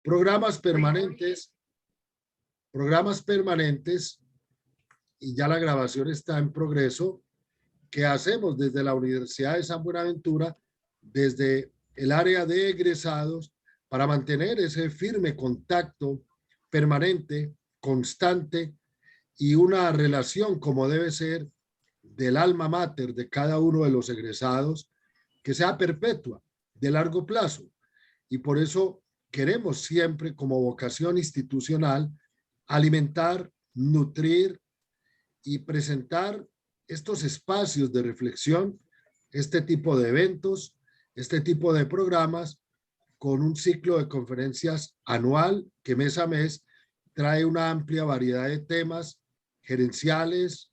Programas permanentes, y ya la grabación está en progreso, que hacemos desde la Universidad de San Buenaventura, desde el área de egresados, para mantener ese firme contacto permanente, constante, y una relación como debe ser del alma mater de cada uno de los egresados, que sea perpetua, de largo plazo. Y por eso queremos siempre, como vocación institucional, alimentar, nutrir y presentar estos espacios de reflexión, este tipo de eventos, este tipo de programas, con un ciclo de conferencias anual que mes a mes trae una amplia variedad de temas gerenciales,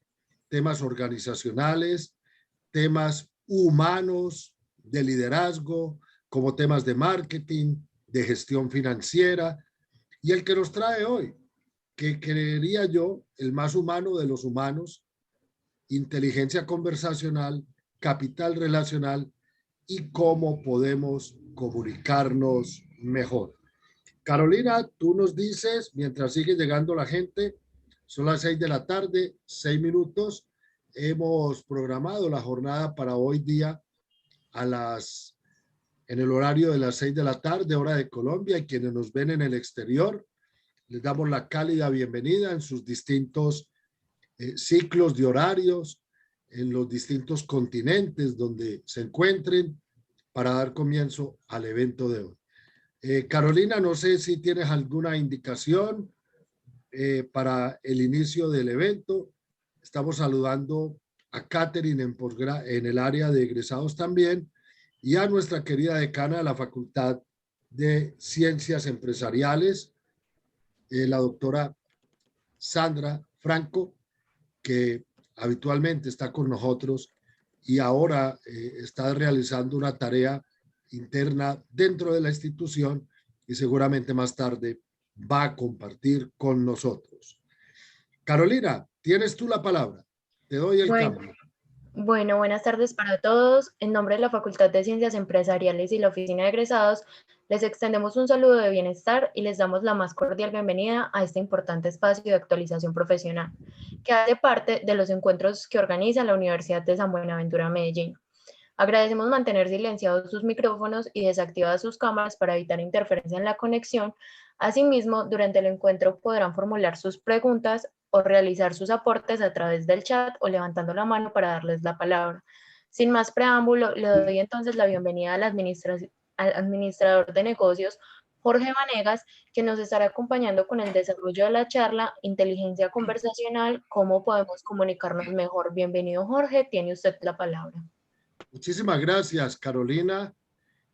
temas organizacionales, temas humanos, de liderazgo, como temas de marketing, de gestión financiera, y el que nos trae hoy, que creería yo el más humano de los humanos, inteligencia conversacional, capital relacional y cómo podemos comunicarnos mejor. Carolina, tú nos dices, mientras sigue llegando la gente, son las 6 de la tarde, 6 minutos. Hemos programado la jornada para hoy día en el horario de las 6 de la tarde, hora de Colombia, y quienes nos ven en el exterior, les damos la cálida bienvenida en sus distintos ciclos de horarios, en los distintos continentes donde se encuentren, para dar comienzo al evento de hoy. Carolina, no sé si tienes alguna indicación para el inicio del evento. Estamos saludando a Catherine en el área de egresados también, y a nuestra querida decana de la Facultad de Ciencias Empresariales, la doctora Sandra Franco, que habitualmente está con nosotros y ahora está realizando una tarea interna dentro de la institución y seguramente más tarde va a compartir con nosotros. Carolina, tienes tú la palabra. Te doy el cambio. Bueno, buenas tardes para todos. En nombre de la Facultad de Ciencias Empresariales y la Oficina de Egresados, les extendemos un saludo de bienestar y les damos la más cordial bienvenida a este importante espacio de actualización profesional, que hace parte de los encuentros que organiza la Universidad de San Buenaventura Medellín. Agradecemos mantener silenciados sus micrófonos y desactivadas sus cámaras para evitar interferencia en la conexión. Asimismo, durante el encuentro podrán formular sus preguntas o realizar sus aportes a través del chat o levantando la mano para darles la palabra. Sin más preámbulo, le doy entonces la bienvenida al administrador de negocios, Jorge Vanegas, que nos estará acompañando con el desarrollo de la charla Inteligencia Conversacional, cómo podemos comunicarnos mejor. Bienvenido, Jorge, tiene usted la palabra. Muchísimas gracias, Carolina.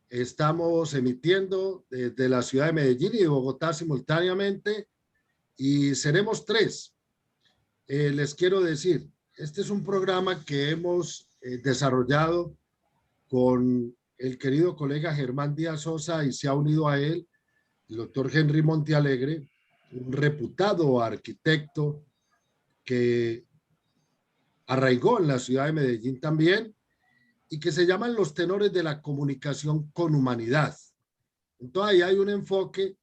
Estamos emitiendo desde la ciudad de Medellín y de Bogotá simultáneamente, y seremos 3. Les quiero decir, este es un programa que hemos desarrollado con el querido colega Germán Díaz Sosa, y se ha unido a él el doctor Henry Montealegre, un reputado arquitecto que arraigó en la ciudad de Medellín también, y que se llaman los tenores de la comunicación con humanidad. Entonces ahí hay un enfoque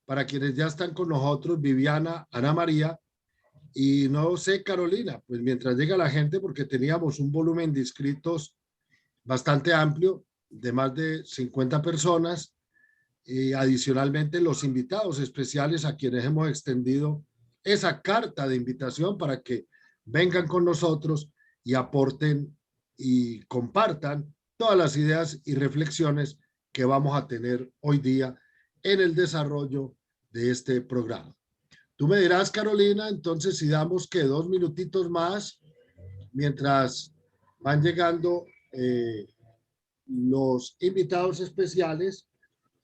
para quienes ya están con nosotros, Viviana, Ana María, y no sé, Carolina, pues mientras llega la gente, porque teníamos un volumen de inscritos bastante amplio, de más de 50 personas, y adicionalmente los invitados especiales a quienes hemos extendido esa carta de invitación para que vengan con nosotros y aporten y compartan todas las ideas y reflexiones que vamos a tener hoy día en el desarrollo de este programa. Tú me dirás, Carolina, entonces si damos que 2 minutitos más mientras van llegando los invitados especiales,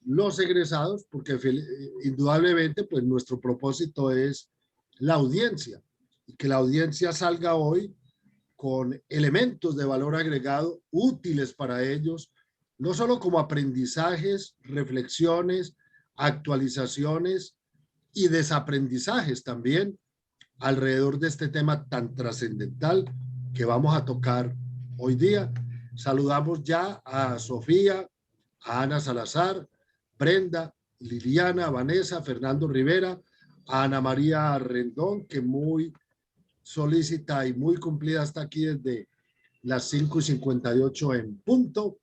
los egresados, porque indudablemente pues nuestro propósito es la audiencia, y que la audiencia salga hoy con elementos de valor agregado útiles para ellos, no solo como aprendizajes, reflexiones, actualizaciones y desaprendizajes también alrededor de este tema tan trascendental que vamos a tocar hoy día. Saludamos ya a Sofía, a Ana Salazar, Brenda, Liliana, Vanessa, Fernando Rivera, a Ana María Rendón, que muy solícita y muy cumplida hasta aquí desde las 5:58 en punto,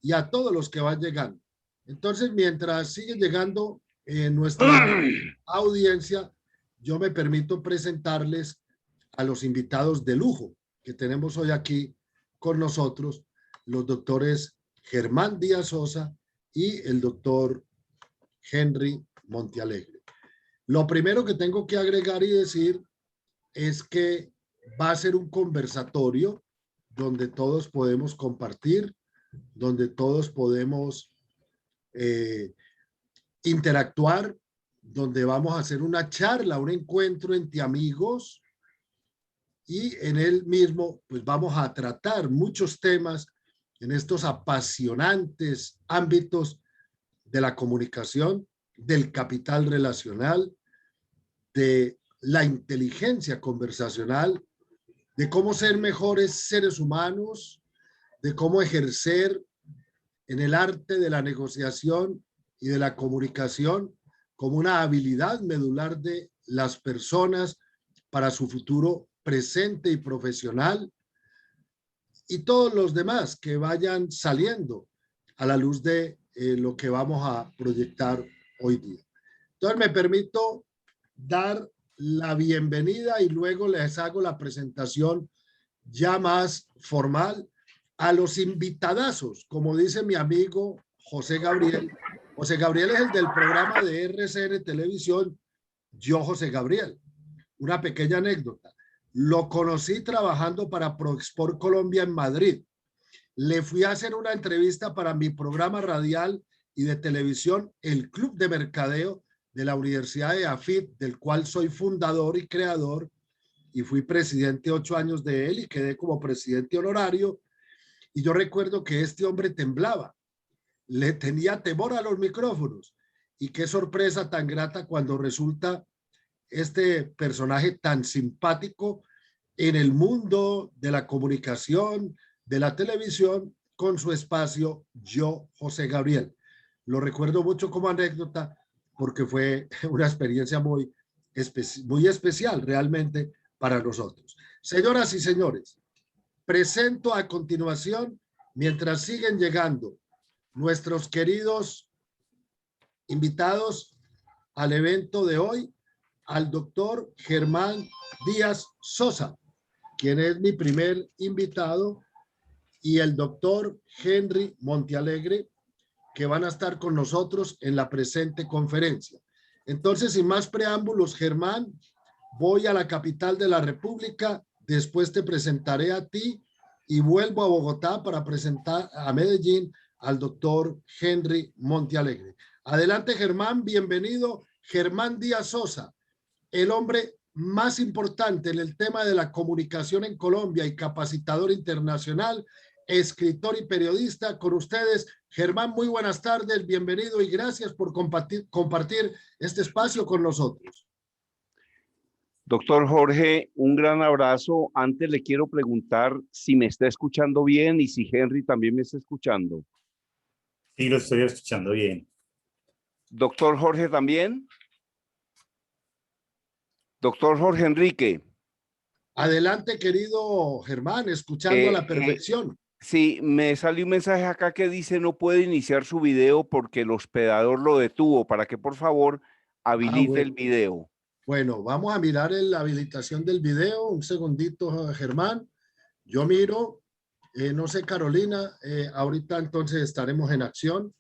y a todos los que van llegando. Entonces, mientras sigue llegando nuestra audiencia, yo me permito presentarles a los invitados de lujo que tenemos hoy aquí con nosotros, los doctores Germán Díaz Sosa y el doctor Henry Montealegre. Lo primero que tengo que agregar y decir es que va a ser un conversatorio donde todos podemos compartir, donde todos podemos interactuar, donde vamos a hacer una charla, un encuentro entre amigos, y en él mismo pues vamos a tratar muchos temas en estos apasionantes ámbitos de la comunicación, del capital relacional, de la inteligencia conversacional, de cómo ser mejores seres humanos, de cómo ejercer en el arte de la negociación y de la comunicación como una habilidad medular de las personas para su futuro presente y profesional, y todos los demás que vayan saliendo a la luz de lo que vamos a proyectar hoy día. Entonces me permito dar la bienvenida y luego les hago la presentación ya más formal a los invitadazos, como dice mi amigo José Gabriel. José Gabriel es el del programa de RCN Televisión, Yo José Gabriel. Una pequeña anécdota. Lo conocí trabajando para ProExport Colombia en Madrid. Le fui a hacer una entrevista para mi programa radial y de televisión, el Club de Mercadeo de la Universidad de AFIT, del cual soy fundador y creador, y fui presidente 8 años de él y quedé como presidente honorario. Y yo recuerdo que este hombre temblaba, le tenía temor a los micrófonos, y qué sorpresa tan grata cuando resulta este personaje tan simpático en el mundo de la comunicación, de la televisión, con su espacio Yo José Gabriel. Lo recuerdo mucho como anécdota porque fue una experiencia muy especial realmente para nosotros. Señoras y señores, presento a continuación, mientras siguen llegando nuestros queridos invitados al evento de hoy, al doctor Germán Díaz Sosa, quien es mi primer invitado, y el doctor Henry Montealegre, que van a estar con nosotros en la presente conferencia. Entonces, sin más preámbulos, Germán, voy a la capital de la República, después te presentaré a ti y vuelvo a Bogotá para presentar a Medellín al doctor Henry Montealegre. Adelante, Germán, bienvenido. Germán Díaz Sosa, el hombre más importante en el tema de la comunicación en Colombia y capacitador internacional, escritor y periodista. Con ustedes, Germán, muy buenas tardes, bienvenido y gracias por compartir este espacio con nosotros. Doctor Jorge, un gran abrazo. Antes le quiero preguntar si me está escuchando bien y si Henry también me está escuchando. Sí, lo estoy escuchando bien. Doctor Jorge también. Doctor Jorge Enrique. Adelante, querido Germán, escuchando a la perfección. Sí, me salió un mensaje acá que dice no puede iniciar su video porque el hospedador lo detuvo, para que por favor habilite el video. Bueno, vamos a mirar la habilitación del video. Un segundito, Germán. Yo miro, no sé, Carolina, ahorita entonces estaremos en acción.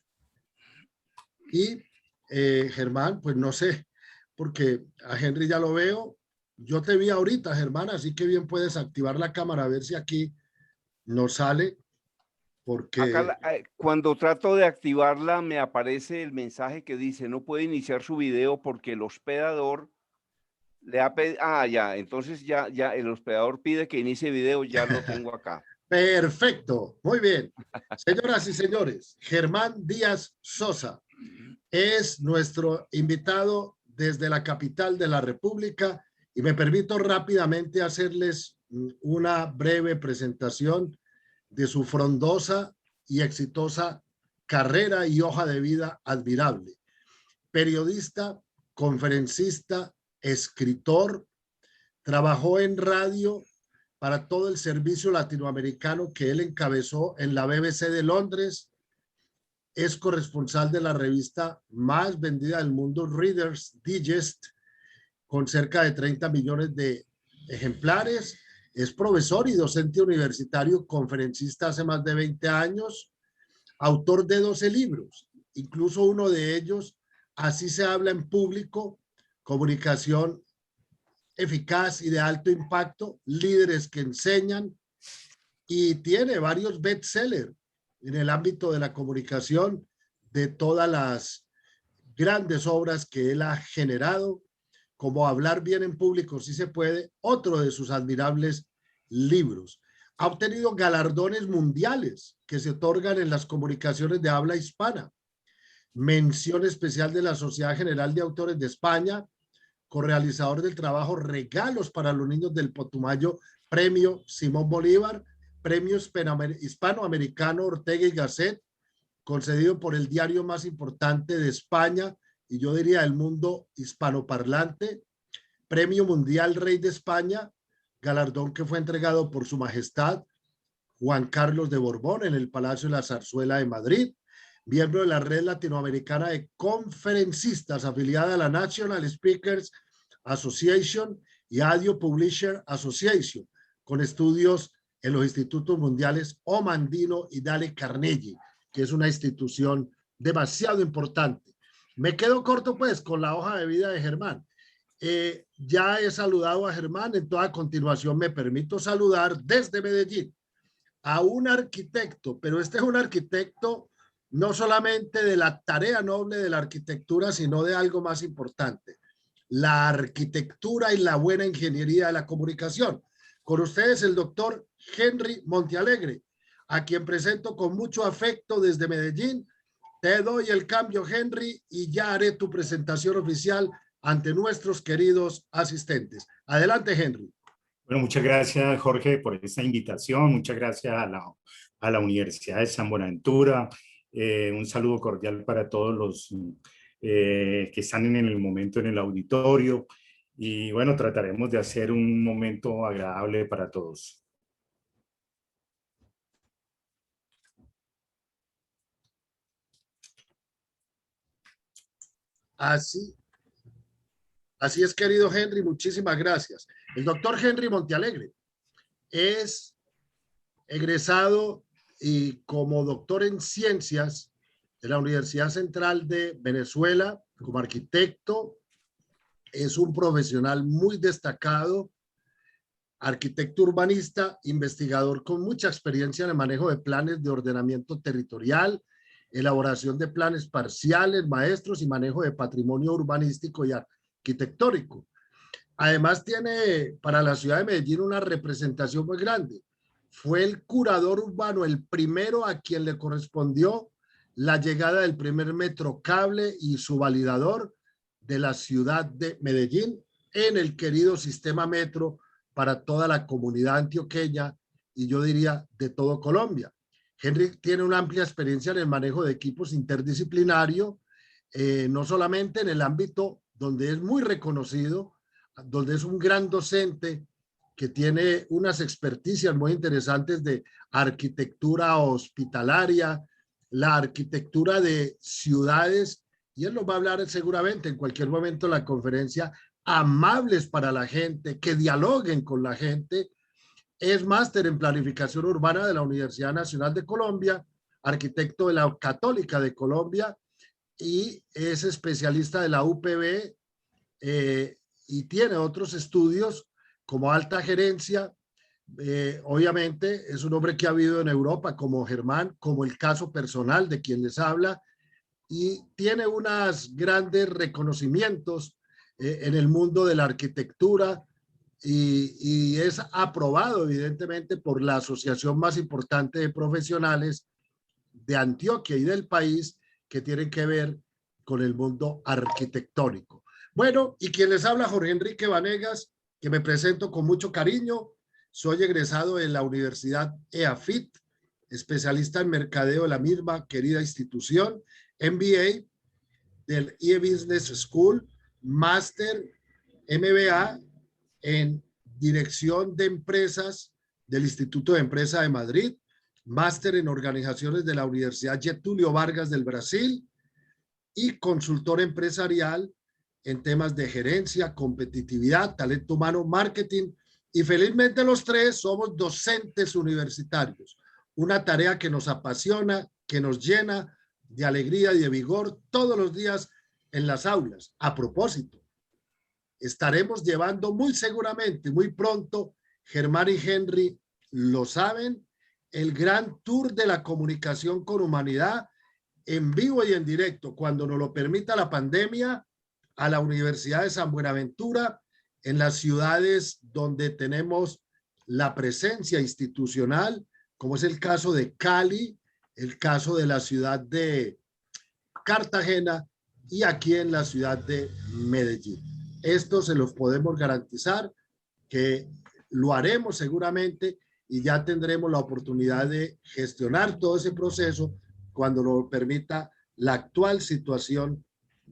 Y Germán, pues no sé, porque a Henry ya lo veo. Yo te vi ahorita, Germán, así que bien puedes activar la cámara a ver si aquí nos sale. Porque acá, cuando trato de activarla me aparece el mensaje que dice no puede iniciar su video porque el hospedador le ha pedido. Ah, ya, entonces ya el hospedador pide que inicie video, ya lo tengo acá. Perfecto, muy bien. Señoras y señores, Germán Díaz Sosa es nuestro invitado desde la capital de la República y me permito rápidamente hacerles una breve presentación de su frondosa y exitosa carrera y hoja de vida admirable. periodista, conferencista, escritor, trabajó en radio para todo el servicio latinoamericano que él encabezó en la BBC de Londres. Es corresponsal de la revista más vendida del mundo, Reader's Digest, con cerca de 30 millones de ejemplares. Es profesor y docente universitario, conferencista hace más de 20 años, autor de 12 libros, incluso uno de ellos, Así se habla en público, comunicación eficaz y de alto impacto, líderes que enseñan, y tiene varios bestsellers en el ámbito de la comunicación, de todas las grandes obras que él ha generado, como Hablar bien en público si se puede, otro de sus admirables libros. Ha obtenido galardones mundiales que se otorgan en las comunicaciones de habla hispana. Mención especial de la Sociedad General de Autores de España, correalizador del trabajo Regalos para los Niños del Putumayo, Premio Simón Bolívar, Premio Hispanoamericano Ortega y Gasset, concedido por el diario más importante de España y yo diría el mundo hispanoparlante, Premio Mundial Rey de España, galardón que fue entregado por Su Majestad Juan Carlos de Borbón en el Palacio de la Zarzuela de Madrid, miembro de la Red Latinoamericana de Conferencistas, afiliada a la National Speakers Association y Audio Publisher Association, con estudios en los institutos mundiales Omandino y Dale Carnegie, que es una institución demasiado importante. Me quedo corto pues con la hoja de vida de Germán. Ya he saludado a Germán, entonces a continuación me permito saludar desde Medellín a un arquitecto, pero este es un arquitecto no solamente de la tarea noble de la arquitectura, sino de algo más importante, la arquitectura y la buena ingeniería de la comunicación. Con ustedes el doctor Henry Montealegre, a quien presento con mucho afecto desde Medellín. Te doy el cambio, Henry, y ya haré tu presentación oficial ante nuestros queridos asistentes. Adelante, Henry. Bueno, muchas gracias, Jorge, por esta invitación. Muchas gracias a la Universidad de San Buenaventura. Un saludo cordial para todos los que están en el momento en el auditorio. Y bueno, trataremos de hacer un momento agradable para todos. Así es, querido Henry, muchísimas gracias. El doctor Henry Montealegre es egresado y como doctor en ciencias de la Universidad Central de Venezuela, como arquitecto. Es un profesional muy destacado, arquitecto urbanista, investigador con mucha experiencia en el manejo de planes de ordenamiento territorial, elaboración de planes parciales, maestros y manejo de patrimonio urbanístico y arquitectónico. Además tiene para la ciudad de Medellín una representación muy grande. Fue el curador urbano, el primero a quien le correspondió la llegada del primer metrocable y su validador de la ciudad de Medellín en el querido sistema metro para toda la comunidad antioqueña y yo diría de todo Colombia. Henry tiene una amplia experiencia en el manejo de equipos interdisciplinario, no solamente en el ámbito donde es muy reconocido, donde es un gran docente que tiene unas experticias muy interesantes de arquitectura hospitalaria, la arquitectura de ciudades, y él nos va a hablar seguramente en cualquier momento de la conferencia, amables para la gente, que dialoguen con la gente. Es máster en planificación urbana de la Universidad Nacional de Colombia, arquitecto de la Católica de Colombia y es especialista de la UPB y tiene otros estudios como alta gerencia. Obviamente es un hombre que ha vivido en Europa como Germán, como el caso personal de quien les habla, y tiene unos grandes reconocimientos en el mundo de la arquitectura y es aprobado evidentemente por la asociación más importante de profesionales de Antioquia y del país que tienen que ver con el mundo arquitectónico. Bueno, y quien les habla, Jorge Enrique Vanegas, que me presento con mucho cariño. Soy egresado de la Universidad EAFIT, especialista en mercadeo de la misma querida institución, MBA, del e-Business School, máster MBA en Dirección de Empresas del Instituto de Empresa de Madrid, máster en Organizaciones de la Universidad Getúlio Vargas del Brasil y consultor empresarial en temas de gerencia, competitividad, talento humano, marketing, y felizmente los tres somos docentes universitarios, una tarea que nos apasiona, que nos llena de alegría y de vigor todos los días en las aulas. A propósito, estaremos llevando muy seguramente, muy pronto, Germán y Henry lo saben, el gran tour de la comunicación con humanidad en vivo y en directo, cuando nos lo permita la pandemia, a la Universidad de San Buenaventura, en las ciudades donde tenemos la presencia institucional, como es el caso de Cali, el caso de la ciudad de Cartagena y aquí en la ciudad de Medellín. Esto se los podemos garantizar que lo haremos seguramente y ya tendremos la oportunidad de gestionar todo ese proceso cuando lo permita la actual situación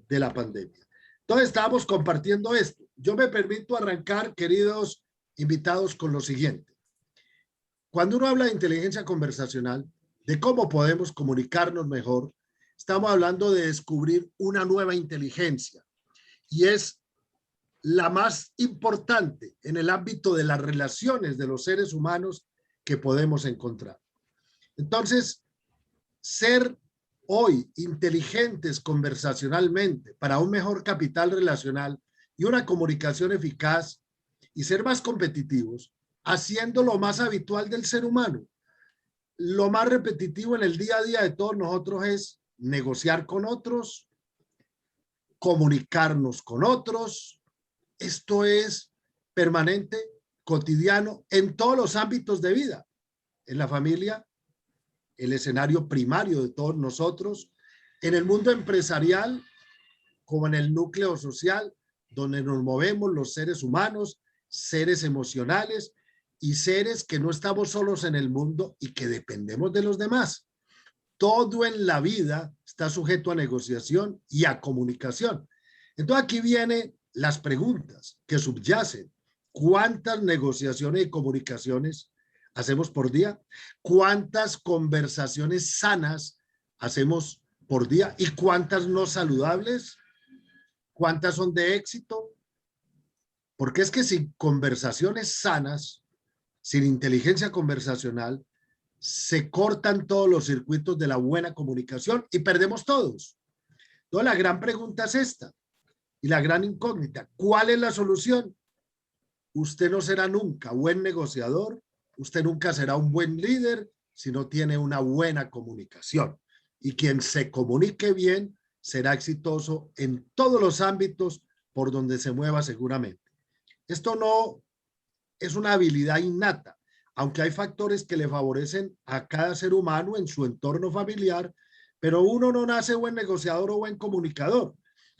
de la pandemia. Entonces estamos compartiendo esto. Yo me permito arrancar, queridos invitados, con lo siguiente. Cuando uno habla de inteligencia conversacional, de cómo podemos comunicarnos mejor, estamos hablando de descubrir una nueva inteligencia y es la más importante en el ámbito de las relaciones de los seres humanos que podemos encontrar. Entonces, ser hoy inteligentes conversacionalmente para un mejor capital relacional y una comunicación eficaz y ser más competitivos, haciendo lo más habitual del ser humano. Lo más repetitivo en el día a día de todos nosotros es negociar con otros, comunicarnos con otros. Esto es permanente, cotidiano, en todos los ámbitos de vida, en la familia, el escenario primario de todos nosotros, en el mundo empresarial, como en el núcleo social, donde nos movemos los seres humanos, seres emocionales y seres que no estamos solos en el mundo y que dependemos de los demás. Todo en la vida está sujeto a negociación y a comunicación. Entonces aquí vienen las preguntas que subyacen. ¿Cuántas negociaciones y comunicaciones hacemos por día? ¿Cuántas conversaciones sanas hacemos por día? ¿Y cuántas no saludables? ¿Cuántas son de éxito? Porque es que sin conversaciones sanas, sin inteligencia conversacional, se cortan todos los circuitos de la buena comunicación y perdemos todos. Entonces la gran pregunta es esta y la gran incógnita. ¿Cuál es la solución? Usted no será nunca buen negociador, usted nunca será un buen líder si no tiene una buena comunicación. Y quien se comunique bien será exitoso en todos los ámbitos por donde se mueva seguramente. Esto no es una habilidad innata, aunque hay factores que le favorecen a cada ser humano en su entorno familiar, pero uno no nace buen negociador o buen comunicador.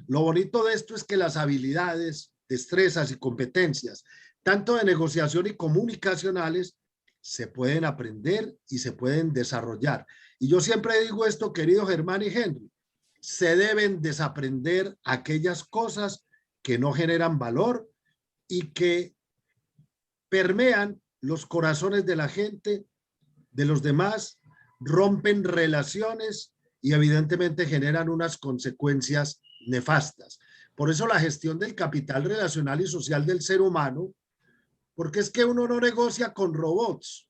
Lo bonito de esto es que las habilidades, destrezas y competencias, tanto de negociación y comunicacionales, se pueden aprender y se pueden desarrollar. Y yo siempre digo esto, querido Germán y Henry, se deben desaprender aquellas cosas que no generan valor y que permean los corazones de la gente, de los demás, rompen relaciones y evidentemente generan unas consecuencias nefastas. Por eso la gestión del capital relacional y social del ser humano, porque es que uno no negocia con robots,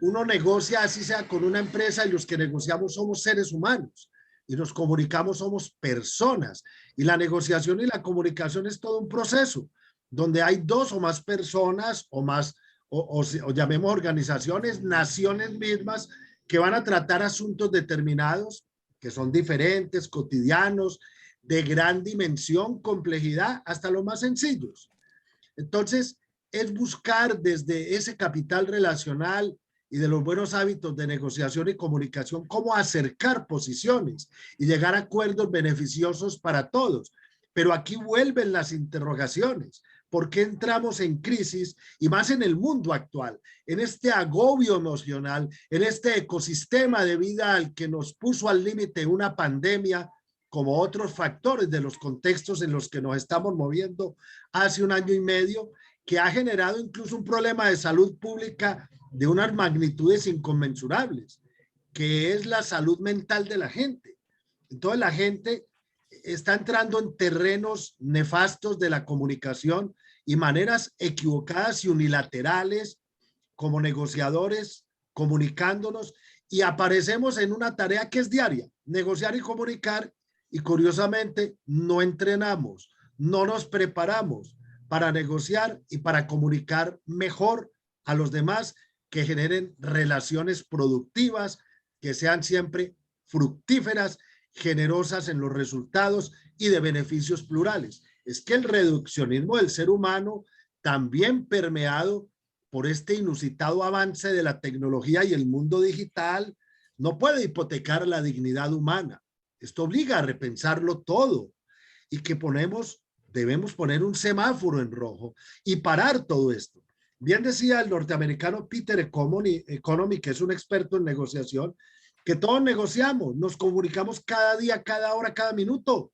uno negocia así sea con una empresa y los que negociamos somos seres humanos y nos comunicamos somos personas y la negociación y la comunicación es todo un proceso donde hay dos o más personas o más o llamemos organizaciones, naciones mismas que van a tratar asuntos determinados que son diferentes, cotidianos, de gran dimensión, complejidad, hasta los más sencillos. Entonces, es buscar desde ese capital relacional y de los buenos hábitos de negociación y comunicación cómo acercar posiciones y llegar a acuerdos beneficiosos para todos. Pero aquí vuelven las interrogaciones. ¿Por qué entramos en crisis y más en el mundo actual, en este agobio emocional, en este ecosistema de vida al que nos puso al límite una pandemia como otros factores de los contextos en los que nos estamos moviendo hace 1 año y medio, que ha generado incluso un problema de salud pública de unas magnitudes inconmensurables, que es la salud mental de la gente. Entonces la gente está entrando en terrenos nefastos de la comunicación y maneras equivocadas y unilaterales como negociadores, comunicándonos, y aparecemos en una tarea que es diaria, negociar y comunicar, y curiosamente no entrenamos, no nos preparamos para negociar y para comunicar mejor a los demás, que generen relaciones productivas, que sean siempre fructíferas, generosas en los resultados y de beneficios plurales. Es que el reduccionismo del ser humano, también permeado por este inusitado avance de la tecnología y el mundo digital, no puede hipotecar la dignidad humana. Esto obliga a repensarlo todo, y que debemos poner un semáforo en rojo y parar todo esto. Bien decía el norteamericano Peter Economy, que es un experto en negociación, que todos negociamos, nos comunicamos cada día, cada hora, cada minuto.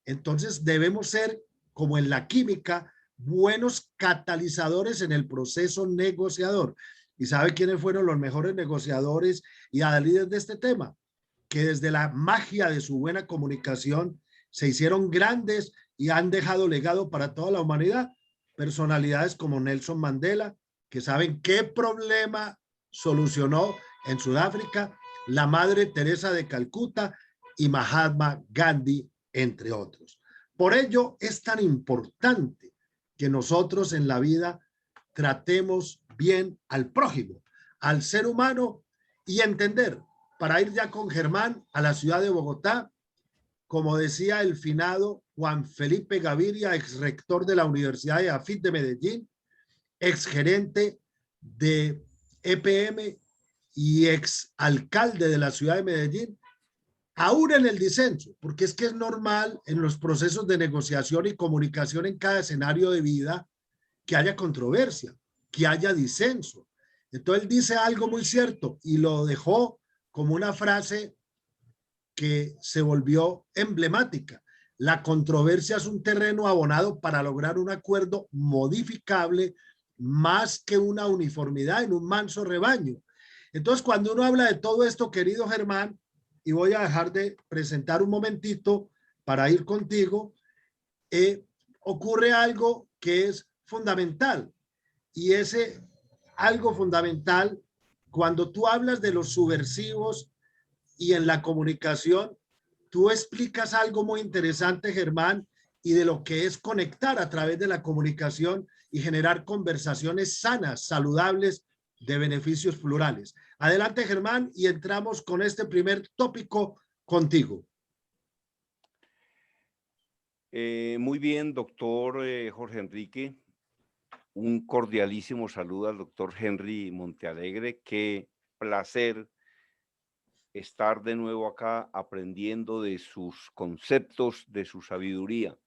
Entonces debemos ser, como en la química, buenos catalizadores en el proceso negociador. ¿Y sabe quiénes fueron los mejores negociadores y adalides de este tema? Que desde la magia de su buena comunicación se hicieron grandes y han dejado legado para toda la humanidad. Personalidades como Nelson Mandela, que saben qué problema solucionó en Sudáfrica, la Madre Teresa de Calcuta y Mahatma Gandhi, entre otros. Por ello es tan importante que nosotros en la vida tratemos bien al prójimo, al ser humano, y entender, para ir ya con Germán a la ciudad de Bogotá, como decía el finado Juan Felipe Gaviria, ex rector de la Universidad de AFIT de Medellín, ex gerente de EPM y ex alcalde de la ciudad de Medellín, aún en el disenso, porque es que es normal en los procesos de negociación y comunicación en cada escenario de vida que haya controversia, que haya disenso. Entonces él dice algo muy cierto y lo dejó como una frase que se volvió emblemática. La controversia es un terreno abonado para lograr un acuerdo modificable más que una uniformidad en un manso rebaño. Entonces, cuando uno habla de todo esto, querido Germán, y voy a dejar de presentar un momentito para ir contigo, ocurre algo que es fundamental, y ese algo fundamental, cuando tú hablas de los subversivos y en la comunicación, tú explicas algo muy interesante, Germán, y de lo que es conectar a través de la comunicación y generar conversaciones sanas, saludables, de beneficios plurales. Adelante, Germán, y entramos con este primer tópico contigo. Muy bien, doctor Jorge Enrique. Un cordialísimo saludo al doctor Henry Montealegre. Qué placer estar de nuevo acá aprendiendo de sus conceptos, de su sabiduría.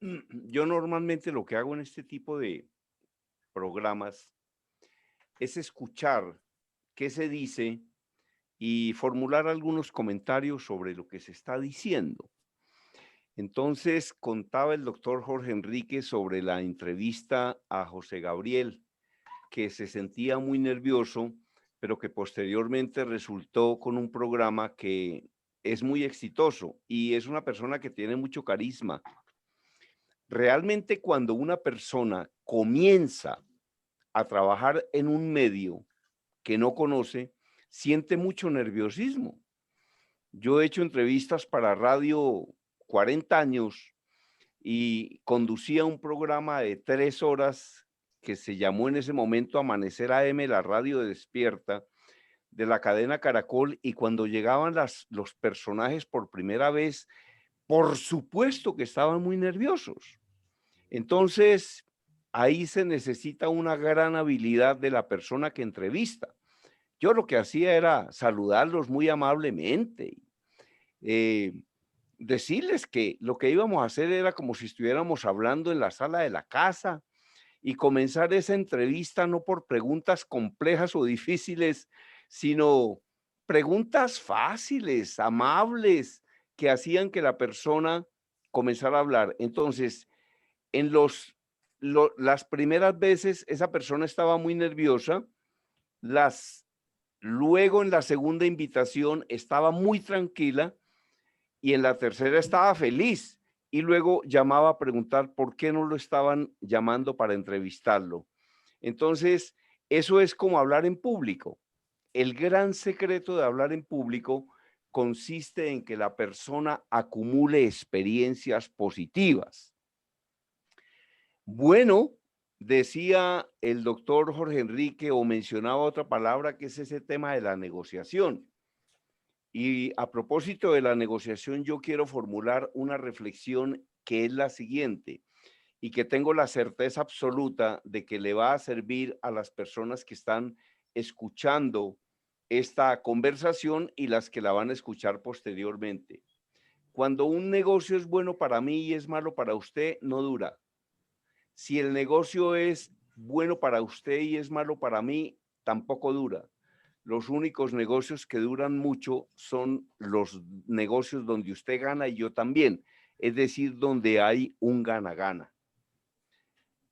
Yo normalmente lo que hago en este tipo de programas es escuchar qué se dice y formular algunos comentarios sobre lo que se está diciendo. Entonces, contaba el doctor Jorge Enrique sobre la entrevista a José Gabriel, que se sentía muy nervioso, pero que posteriormente resultó con un programa que es muy exitoso y es una persona que tiene mucho carisma. Realmente cuando una persona comienza a trabajar en un medio que no conoce, siente mucho nerviosismo. Yo he hecho entrevistas para radio 40 años y conducía un programa de 3 horas que se llamó en ese momento Amanecer AM, la radio despierta de la cadena Caracol, y cuando llegaban los personajes por primera vez, por supuesto que estaban muy nerviosos. Entonces, ahí se necesita una gran habilidad de la persona que entrevista. Yo lo que hacía era saludarlos muy amablemente, decirles que lo que íbamos a hacer era como si estuviéramos hablando en la sala de la casa, y comenzar esa entrevista no por preguntas complejas o difíciles, sino preguntas fáciles, amables, que hacían que la persona comenzara a hablar. Entonces, en las primeras veces esa persona estaba muy nerviosa, luego en la segunda invitación estaba muy tranquila y en la tercera estaba feliz y luego llamaba a preguntar por qué no lo estaban llamando para entrevistarlo. Entonces, eso es como hablar en público. El gran secreto de hablar en público consiste en que la persona acumule experiencias positivas. Bueno, decía el doctor Jorge Enrique, o mencionaba otra palabra, que es ese tema de la negociación. Y a propósito de la negociación, yo quiero formular una reflexión que es la siguiente, y que tengo la certeza absoluta de que le va a servir a las personas que están escuchando esta conversación y las que la van a escuchar posteriormente. Cuando un negocio es bueno para mí y es malo para usted, no dura. Si el negocio es bueno para usted y es malo para mí, tampoco dura. Los únicos negocios que duran mucho son los negocios donde usted gana y yo también, es decir, donde hay un gana-gana.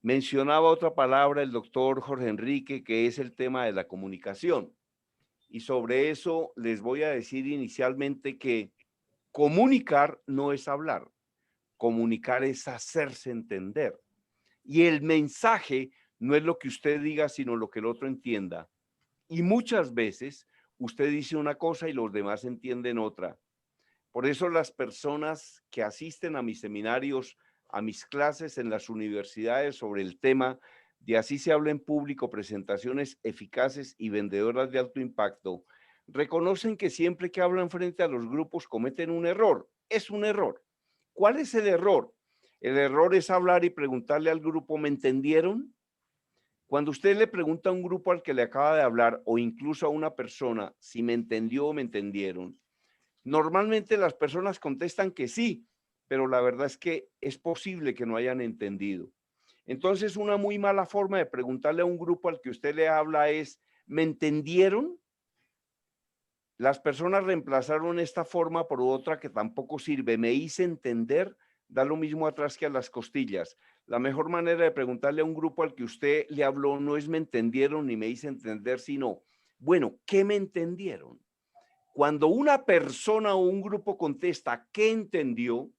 Mencionaba otra palabra el doctor Jorge Enrique, que es el tema de la comunicación. Y sobre eso les voy a decir inicialmente que comunicar no es hablar, comunicar es hacerse entender. Y el mensaje no es lo que usted diga, sino lo que el otro entienda. Y muchas veces usted dice una cosa y los demás entienden otra. Por eso las personas que asisten a mis seminarios, a mis clases en las universidades sobre el tema de así se habla en público, presentaciones eficaces y vendedoras de alto impacto, reconocen que siempre que hablan frente a los grupos cometen un error. Es un error. ¿Cuál es el error? El error es hablar y preguntarle al grupo, ¿me entendieron? Cuando usted le pregunta a un grupo al que le acaba de hablar o incluso a una persona si me entendió o me entendieron, normalmente las personas contestan que sí, pero la verdad es que es posible que no hayan entendido. Entonces, una muy mala forma de preguntarle a un grupo al que usted le habla es, ¿me entendieron? Las personas reemplazaron esta forma por otra que tampoco sirve. Me hice entender, da lo mismo atrás que a las costillas. La mejor manera de preguntarle a un grupo al que usted le habló no es me entendieron ni me hice entender, sino, bueno, ¿qué me entendieron? Cuando una persona o un grupo contesta ¿qué entendió?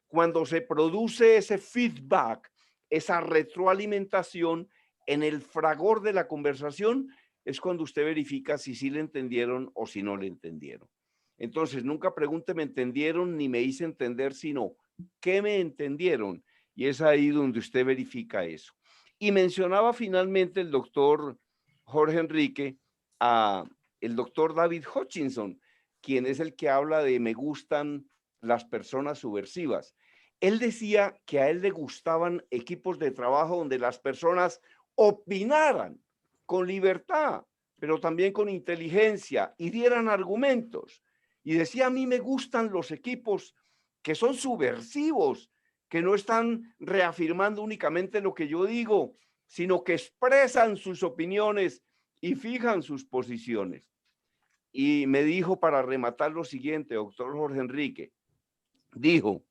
Cuando se produce ese feedback, esa retroalimentación en el fragor de la conversación, es cuando usted verifica si sí le entendieron o si no le entendieron. Entonces, nunca pregunte ¿me entendieron? Ni me hice entender, sino ¿qué me entendieron? Y es ahí donde usted verifica eso. Y mencionaba finalmente el doctor Jorge Enrique a el doctor David Hutchinson, quien es el que habla de me gustan las personas subversivas. Él decía que a él le gustaban equipos de trabajo donde las personas opinaran con libertad, pero también con inteligencia y dieran argumentos. Y decía, a mí me gustan los equipos que son subversivos, que no están reafirmando únicamente lo que yo digo, sino que expresan sus opiniones y fijan sus posiciones. Y me dijo para rematar lo siguiente, doctor Jorge Enrique, dijo,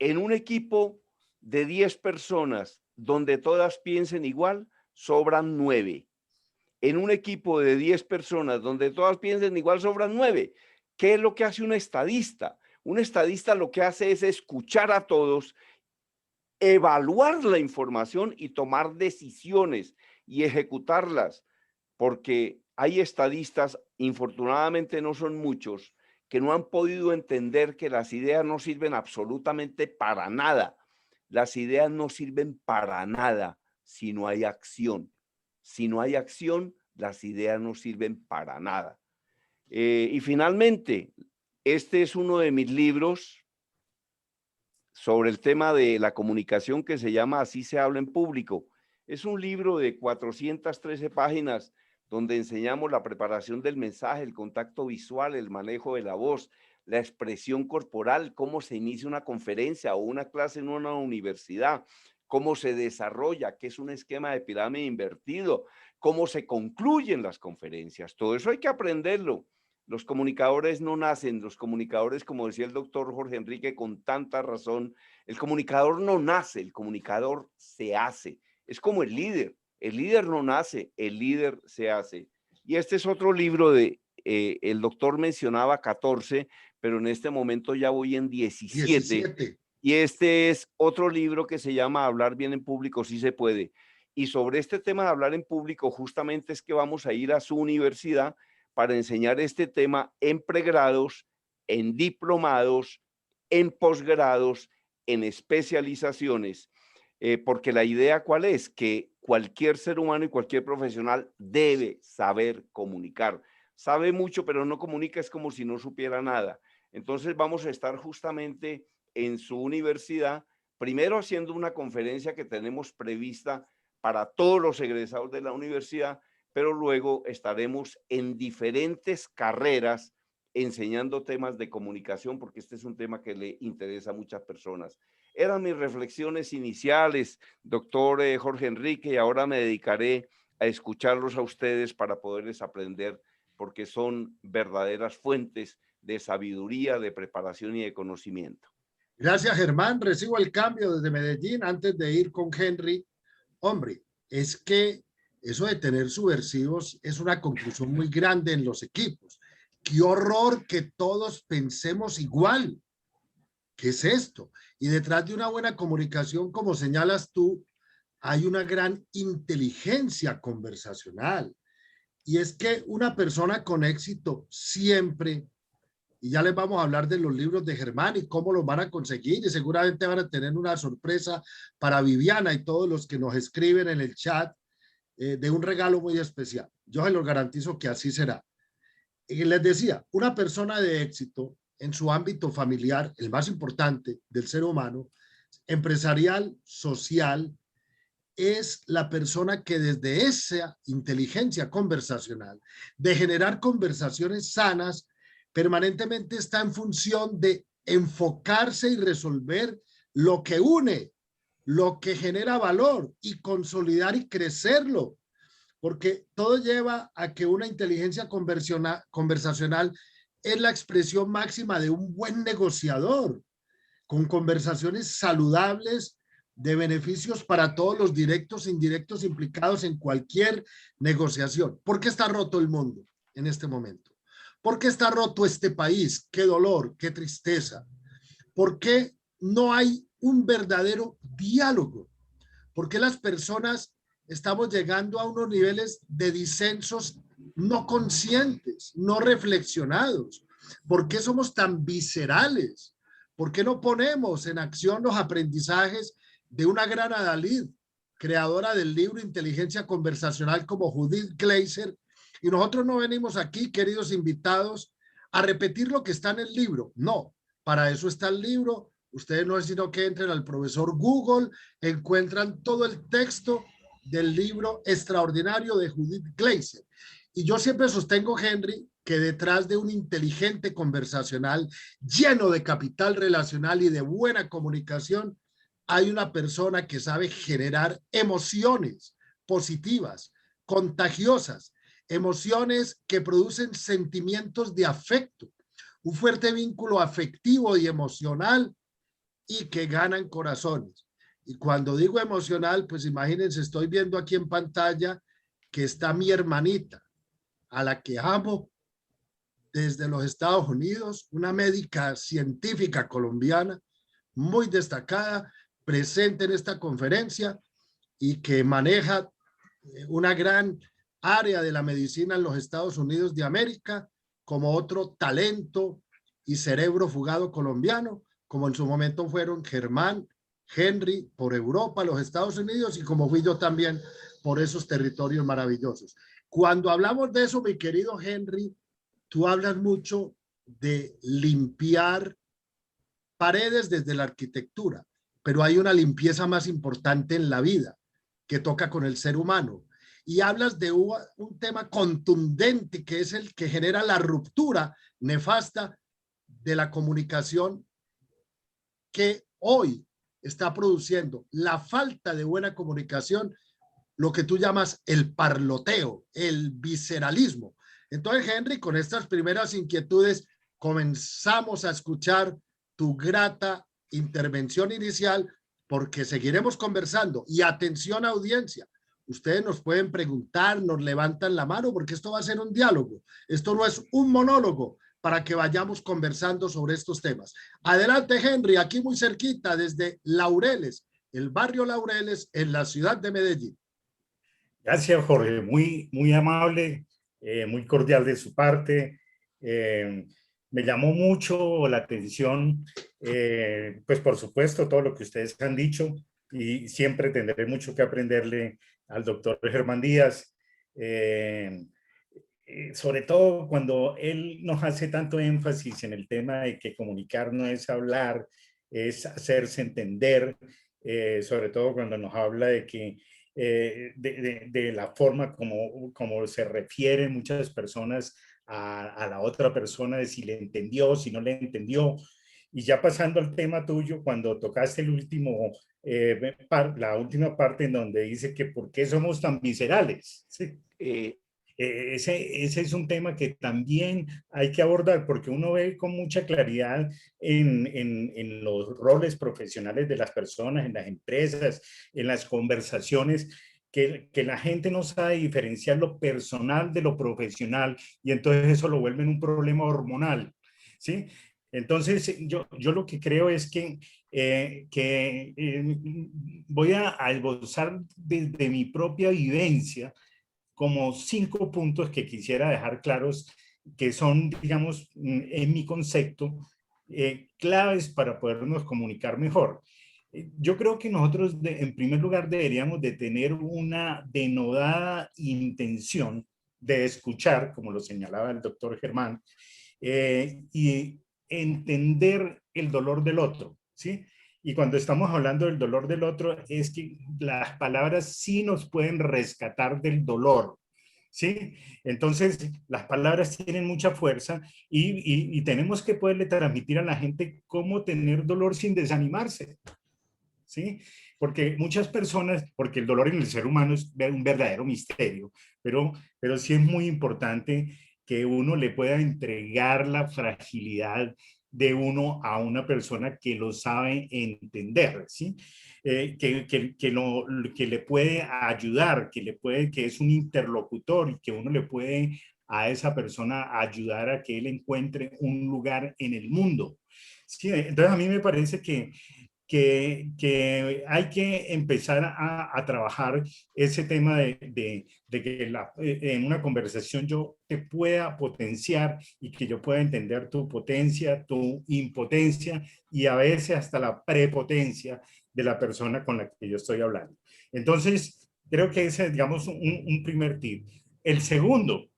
en un equipo de 10 personas donde todas piensen igual, sobran 9. En un equipo de 10 personas donde todas piensen igual, sobran 9. ¿Qué es lo que hace un estadista? Un estadista lo que hace es escuchar a todos, evaluar la información y tomar decisiones y ejecutarlas, porque hay estadistas, infortunadamente no son muchos, que no han podido entender que las ideas no sirven absolutamente para nada. Las ideas no sirven para nada si no hay acción. Si no hay acción, las ideas no sirven para nada. Y finalmente, este es uno de mis libros sobre el tema de la comunicación que se llama Así se habla en público. Es un libro de 413 páginas donde enseñamos la preparación del mensaje, el contacto visual, el manejo de la voz, la expresión corporal, cómo se inicia una conferencia o una clase en una universidad, cómo se desarrolla, qué es un esquema de pirámide invertido, cómo se concluyen las conferencias. Todo eso hay que aprenderlo. Los comunicadores no nacen, los comunicadores, como decía el doctor Jorge Enrique con tanta razón, el comunicador no nace, el comunicador se hace. Es como el líder no nace, el líder se hace. Y este es otro libro el doctor mencionaba 14, pero en este momento ya voy en 17. Y este es otro libro que se llama Hablar bien en público, sí se puede. Y sobre este tema de hablar en público, justamente es que vamos a ir a su universidad para enseñar este tema en pregrados, en diplomados, en posgrados, en especializaciones, porque la idea ¿cuál es? Que cualquier ser humano y cualquier profesional debe saber comunicar. Sabe mucho, pero no comunica, es como si no supiera nada. Entonces vamos a estar justamente en su universidad, primero haciendo una conferencia que tenemos prevista para todos los egresados de la universidad, pero luego estaremos en diferentes carreras enseñando temas de comunicación, porque este es un tema que le interesa a muchas personas. Eran mis reflexiones iniciales, doctor Jorge Enrique, y ahora me dedicaré a escucharlos a ustedes para poderles aprender, porque son verdaderas fuentes de sabiduría, de preparación y de conocimiento. Gracias, Germán. Recibo el cambio desde Medellín antes de ir con Henry. Hombre, es que eso de tener subversivos es una conclusión muy grande en los equipos. Qué horror que todos pensemos igual. ¿Qué es esto? Y detrás de una buena comunicación, como señalas tú, hay una gran inteligencia conversacional. Y es que una persona con éxito siempre, y ya les vamos a hablar de los libros de Germán y cómo los van a conseguir, y seguramente van a tener una sorpresa para Viviana y todos los que nos escriben en el chat, de un regalo muy especial. Yo se los garantizo que así será. Y les decía, una persona de éxito en su ámbito familiar, el más importante del ser humano, empresarial, social, es la persona que desde esa inteligencia conversacional, de generar conversaciones sanas, permanentemente está en función de enfocarse y resolver lo que une, lo que genera valor y consolidar y crecerlo, porque todo lleva a que una inteligencia conversacional es la expresión máxima de un buen negociador, con conversaciones saludables de beneficios para todos los directos e indirectos implicados en cualquier negociación. ¿Por qué está roto el mundo en este momento? ¿Por qué está roto este país? Qué dolor, qué tristeza. ¿Por qué no hay un verdadero diálogo? ¿Por qué las personas estamos llegando a unos niveles de disensos no conscientes, no reflexionados? ¿Por qué somos tan viscerales? ¿Por qué no ponemos en acción los aprendizajes de una gran adalid, creadora del libro Inteligencia Conversacional, como Judith Glaser? Y nosotros no venimos aquí, queridos invitados, a repetir lo que está en el libro. No, para eso está el libro. Ustedes no es sino que entren al profesor Google, encuentran todo el texto del libro extraordinario de Judith Glaser. Y yo siempre sostengo, Henry, que detrás de un inteligente conversacional lleno de capital relacional y de buena comunicación, hay una persona que sabe generar emociones positivas, contagiosas, emociones que producen sentimientos de afecto, un fuerte vínculo afectivo y emocional y que ganan corazones. Y cuando digo emocional, pues imagínense, estoy viendo aquí en pantalla que está mi hermanita, a la que amo desde los Estados Unidos, una médica científica colombiana muy destacada, presente en esta conferencia y que maneja una gran área de la medicina en los Estados Unidos de América, como otro talento y cerebro fugado colombiano, como en su momento fueron Germán, Henry, por Europa, los Estados Unidos, y como fui yo también por esos territorios maravillosos. Cuando hablamos de eso, mi querido Henry, tú hablas mucho de limpiar paredes desde la arquitectura, pero hay una limpieza más importante en la vida que toca con el ser humano. Y hablas de un tema contundente que es el que genera la ruptura nefasta de la comunicación que hoy está produciendo la falta de buena comunicación, lo que tú llamas el parloteo, el visceralismo, Entonces, Henry, con estas primeras inquietudes, comenzamos a escuchar tu grata intervención inicial, porque seguiremos conversando. Y atención, audiencia, ustedes nos pueden preguntar, nos levantan la mano, porque esto va a ser un diálogo. Esto no es un monólogo para que vayamos conversando sobre estos temas. Adelante, Henry, aquí muy cerquita, desde Laureles, el barrio Laureles, en la ciudad de Medellín. Gracias, Jorge. Muy amable, muy cordial de su parte. Me llamó mucho la atención, pues por supuesto, todo lo que ustedes han dicho, y siempre tendré mucho que aprenderle al doctor Germán Díaz, sobre todo cuando él nos hace tanto énfasis en el tema de que comunicar no es hablar, es hacerse entender, sobre todo cuando nos habla de que de la forma como se refieren muchas personas a la otra persona, de si le entendió, si no le entendió. Y ya pasando al tema tuyo, cuando tocaste el último, la última parte en donde dice que por qué somos tan viscerales, ¿sí? Ese es un tema que también hay que abordar, porque uno ve con mucha claridad en los roles profesionales de las personas, en las empresas, en las conversaciones, que la gente no sabe diferenciar lo personal de lo profesional, y entonces eso lo vuelve un problema hormonal, ¿sí? Entonces, yo lo que creo es que voy a esbozar desde mi propia vivencia como 5 puntos que quisiera dejar claros, que son, digamos, en mi concepto, claves para podernos comunicar mejor. Yo creo que nosotros, en primer lugar, deberíamos de tener una denodada intención de escuchar, como lo señalaba el doctor Germán, y entender el dolor del otro, ¿sí? Y cuando estamos hablando del dolor del otro, es que las palabras sí nos pueden rescatar del dolor, ¿sí? Entonces, las palabras tienen mucha fuerza y tenemos que poderle transmitir a la gente cómo tener dolor sin desanimarse, ¿sí? Porque muchas personas, porque el dolor en el ser humano es un verdadero misterio, pero sí es muy importante que uno le pueda entregar la fragilidad de uno a una persona que lo sabe entender, ¿sí? Que le puede ayudar, que es un interlocutor y que uno le puede a esa persona ayudar a que él encuentre un lugar en el mundo. Sí, entonces a mí me parece que hay que empezar a trabajar ese tema de que en una conversación yo te pueda potenciar y que yo pueda entender tu potencia, tu impotencia y a veces hasta la prepotencia de la persona con la que yo estoy hablando. Entonces, creo que ese es, digamos, un primer tip. El segundo,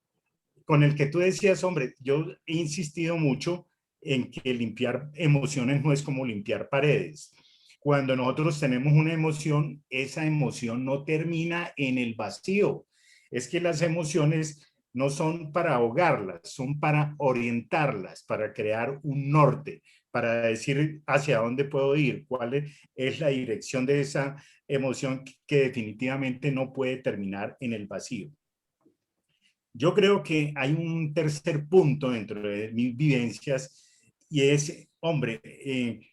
con el que tú decías, hombre, yo he insistido mucho en que limpiar emociones no es como limpiar paredes. Cuando nosotros tenemos una emoción, esa emoción no termina en el vacío. Es que las emociones no son para ahogarlas, son para orientarlas, para crear un norte, para decir hacia dónde puedo ir, cuál es la dirección de esa emoción que definitivamente no puede terminar en el vacío. Yo creo que hay un tercer punto dentro de mis vivencias y es, hombre,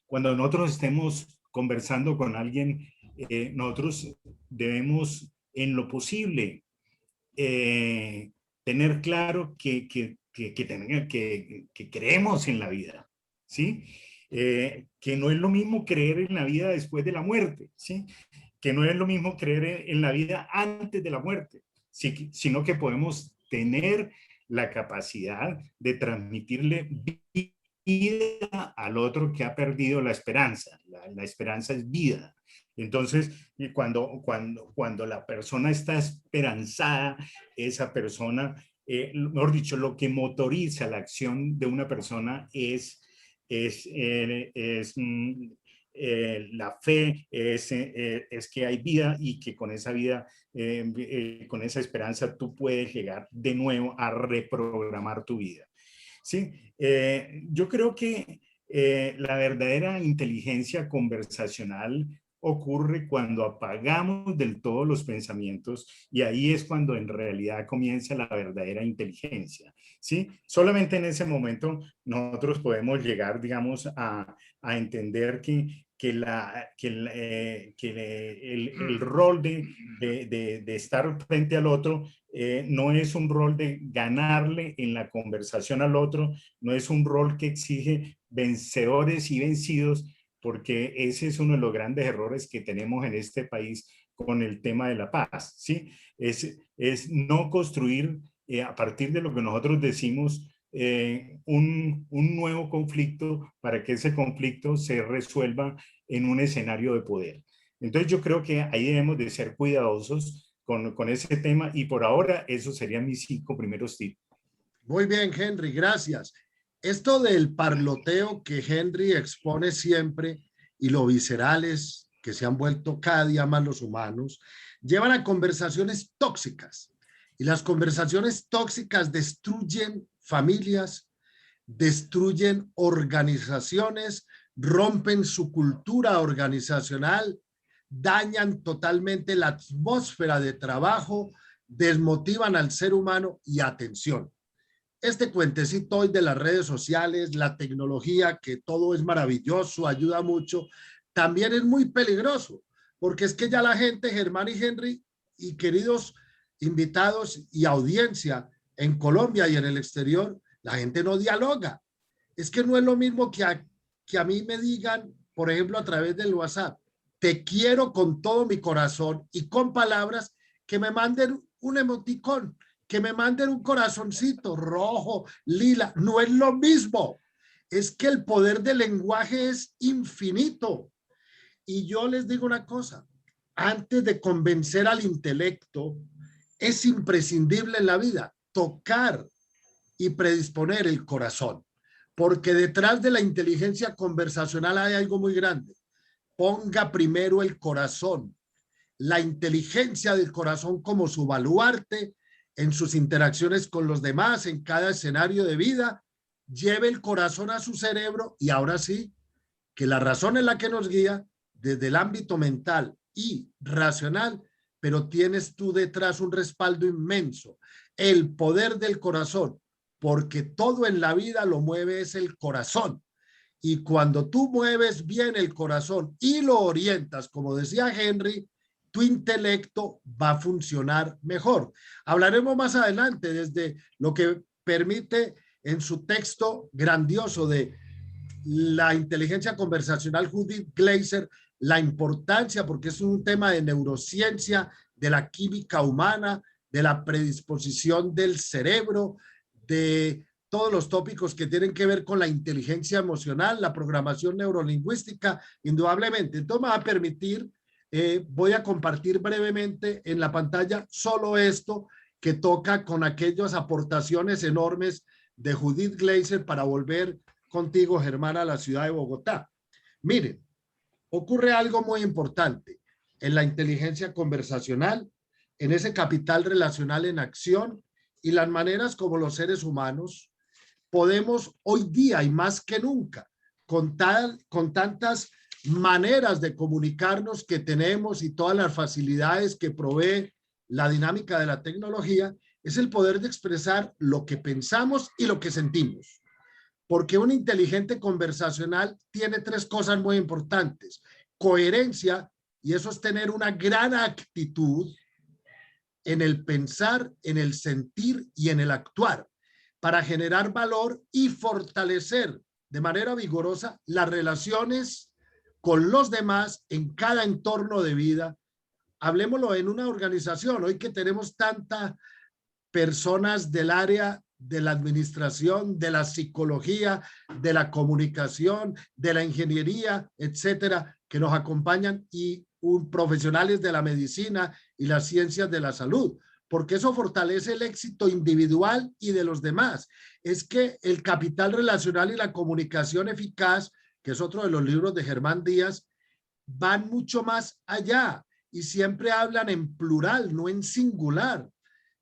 cuando nosotros estemos conversando con alguien, nosotros debemos en lo posible tener claro que creemos en la vida, ¿sí? Que no es lo mismo creer en la vida después de la muerte, ¿sí? Que no es lo mismo creer en la vida antes de la muerte, sino que podemos tener la capacidad de transmitirle vida al otro que ha perdido la esperanza. La esperanza es vida. Entonces, cuando la persona está esperanzada, esa persona, mejor dicho, lo que motoriza la acción de una persona es la fe, es que hay vida y que con esa vida, con esa esperanza, tú puedes llegar de nuevo a reprogramar tu vida. ¿Sí? Yo creo que la verdadera inteligencia conversacional, ocurre cuando apagamos del todo los pensamientos y ahí es cuando en realidad comienza la verdadera inteligencia, ¿sí? Solamente en ese momento nosotros podemos llegar, digamos, a entender que el rol de estar frente al otro no es un rol de ganarle en la conversación al otro, no es un rol que exige vencedores y vencidos, porque ese es uno de los grandes errores que tenemos en este país con el tema de la paz, ¿sí? Es no construir a partir de lo que nosotros decimos un nuevo conflicto para que ese conflicto se resuelva en un escenario de poder. Entonces yo creo que ahí debemos de ser cuidadosos con ese tema y por ahora esos serían mis 5 primeros tips. Muy bien, Henry, gracias. Esto del parloteo que Henry expone siempre y lo viscerales que se han vuelto cada día más los humanos, llevan a conversaciones tóxicas. Y las conversaciones tóxicas destruyen familias, destruyen organizaciones, rompen su cultura organizacional, dañan totalmente la atmósfera de trabajo, desmotivan al ser humano y atención. Este cuentecito hoy de las redes sociales, la tecnología, que todo es maravilloso, ayuda mucho, también es muy peligroso, porque es que ya la gente, Germán y Henry, y queridos invitados y audiencia en Colombia y en el exterior, la gente no dialoga. Es que no es lo mismo que a mí me digan, por ejemplo, a través del WhatsApp, te quiero con todo mi corazón y con palabras, que me manden un emoticón, que me manden un corazoncito rojo, lila, no es lo mismo. Es que el poder del lenguaje es infinito. Y yo les digo una cosa, antes de convencer al intelecto, es imprescindible en la vida tocar y predisponer el corazón, porque detrás de la inteligencia conversacional hay algo muy grande. Ponga primero el corazón, la inteligencia del corazón como su baluarte en sus interacciones con los demás, en cada escenario de vida. Lleve el corazón a su cerebro y ahora sí, que la razón es la que nos guía desde el ámbito mental y racional, pero tienes tú detrás un respaldo inmenso, el poder del corazón, porque todo en la vida lo mueve es el corazón. Y cuando tú mueves bien el corazón y lo orientas, como decía Henry, tu intelecto va a funcionar mejor. Hablaremos más adelante desde lo que permite en su texto grandioso de la inteligencia conversacional Judith Glaser, la importancia, porque es un tema de neurociencia, de la química humana, de la predisposición del cerebro, de todos los tópicos que tienen que ver con la inteligencia emocional, la programación neurolingüística, indudablemente. Esto me va a permitir, voy a compartir brevemente en la pantalla solo esto que toca con aquellas aportaciones enormes de Judith Glaser para volver contigo, Germán, a la ciudad de Bogotá. Miren, ocurre algo muy importante en la inteligencia conversacional, en ese capital relacional en acción y las maneras como los seres humanos podemos hoy día y más que nunca, con tantas maneras de comunicarnos que tenemos y todas las facilidades que provee la dinámica de la tecnología, es el poder de expresar lo que pensamos y lo que sentimos. Porque un inteligente conversacional tiene 3 cosas muy importantes. Coherencia, y eso es tener una gran actitud en el pensar, en el sentir y en el actuar, para generar valor y fortalecer de manera vigorosa las relaciones con los demás en cada entorno de vida. Hablemoslo en una organización, hoy que tenemos tantas personas del área de la administración, de la psicología, de la comunicación, de la ingeniería, etcétera, que nos acompañan y profesionales de la medicina y las ciencias de la salud, porque eso fortalece el éxito individual y de los demás. Es que el capital relacional y la comunicación eficaz, que es otro de los libros de Germán Díaz, van mucho más allá y siempre hablan en plural, no en singular.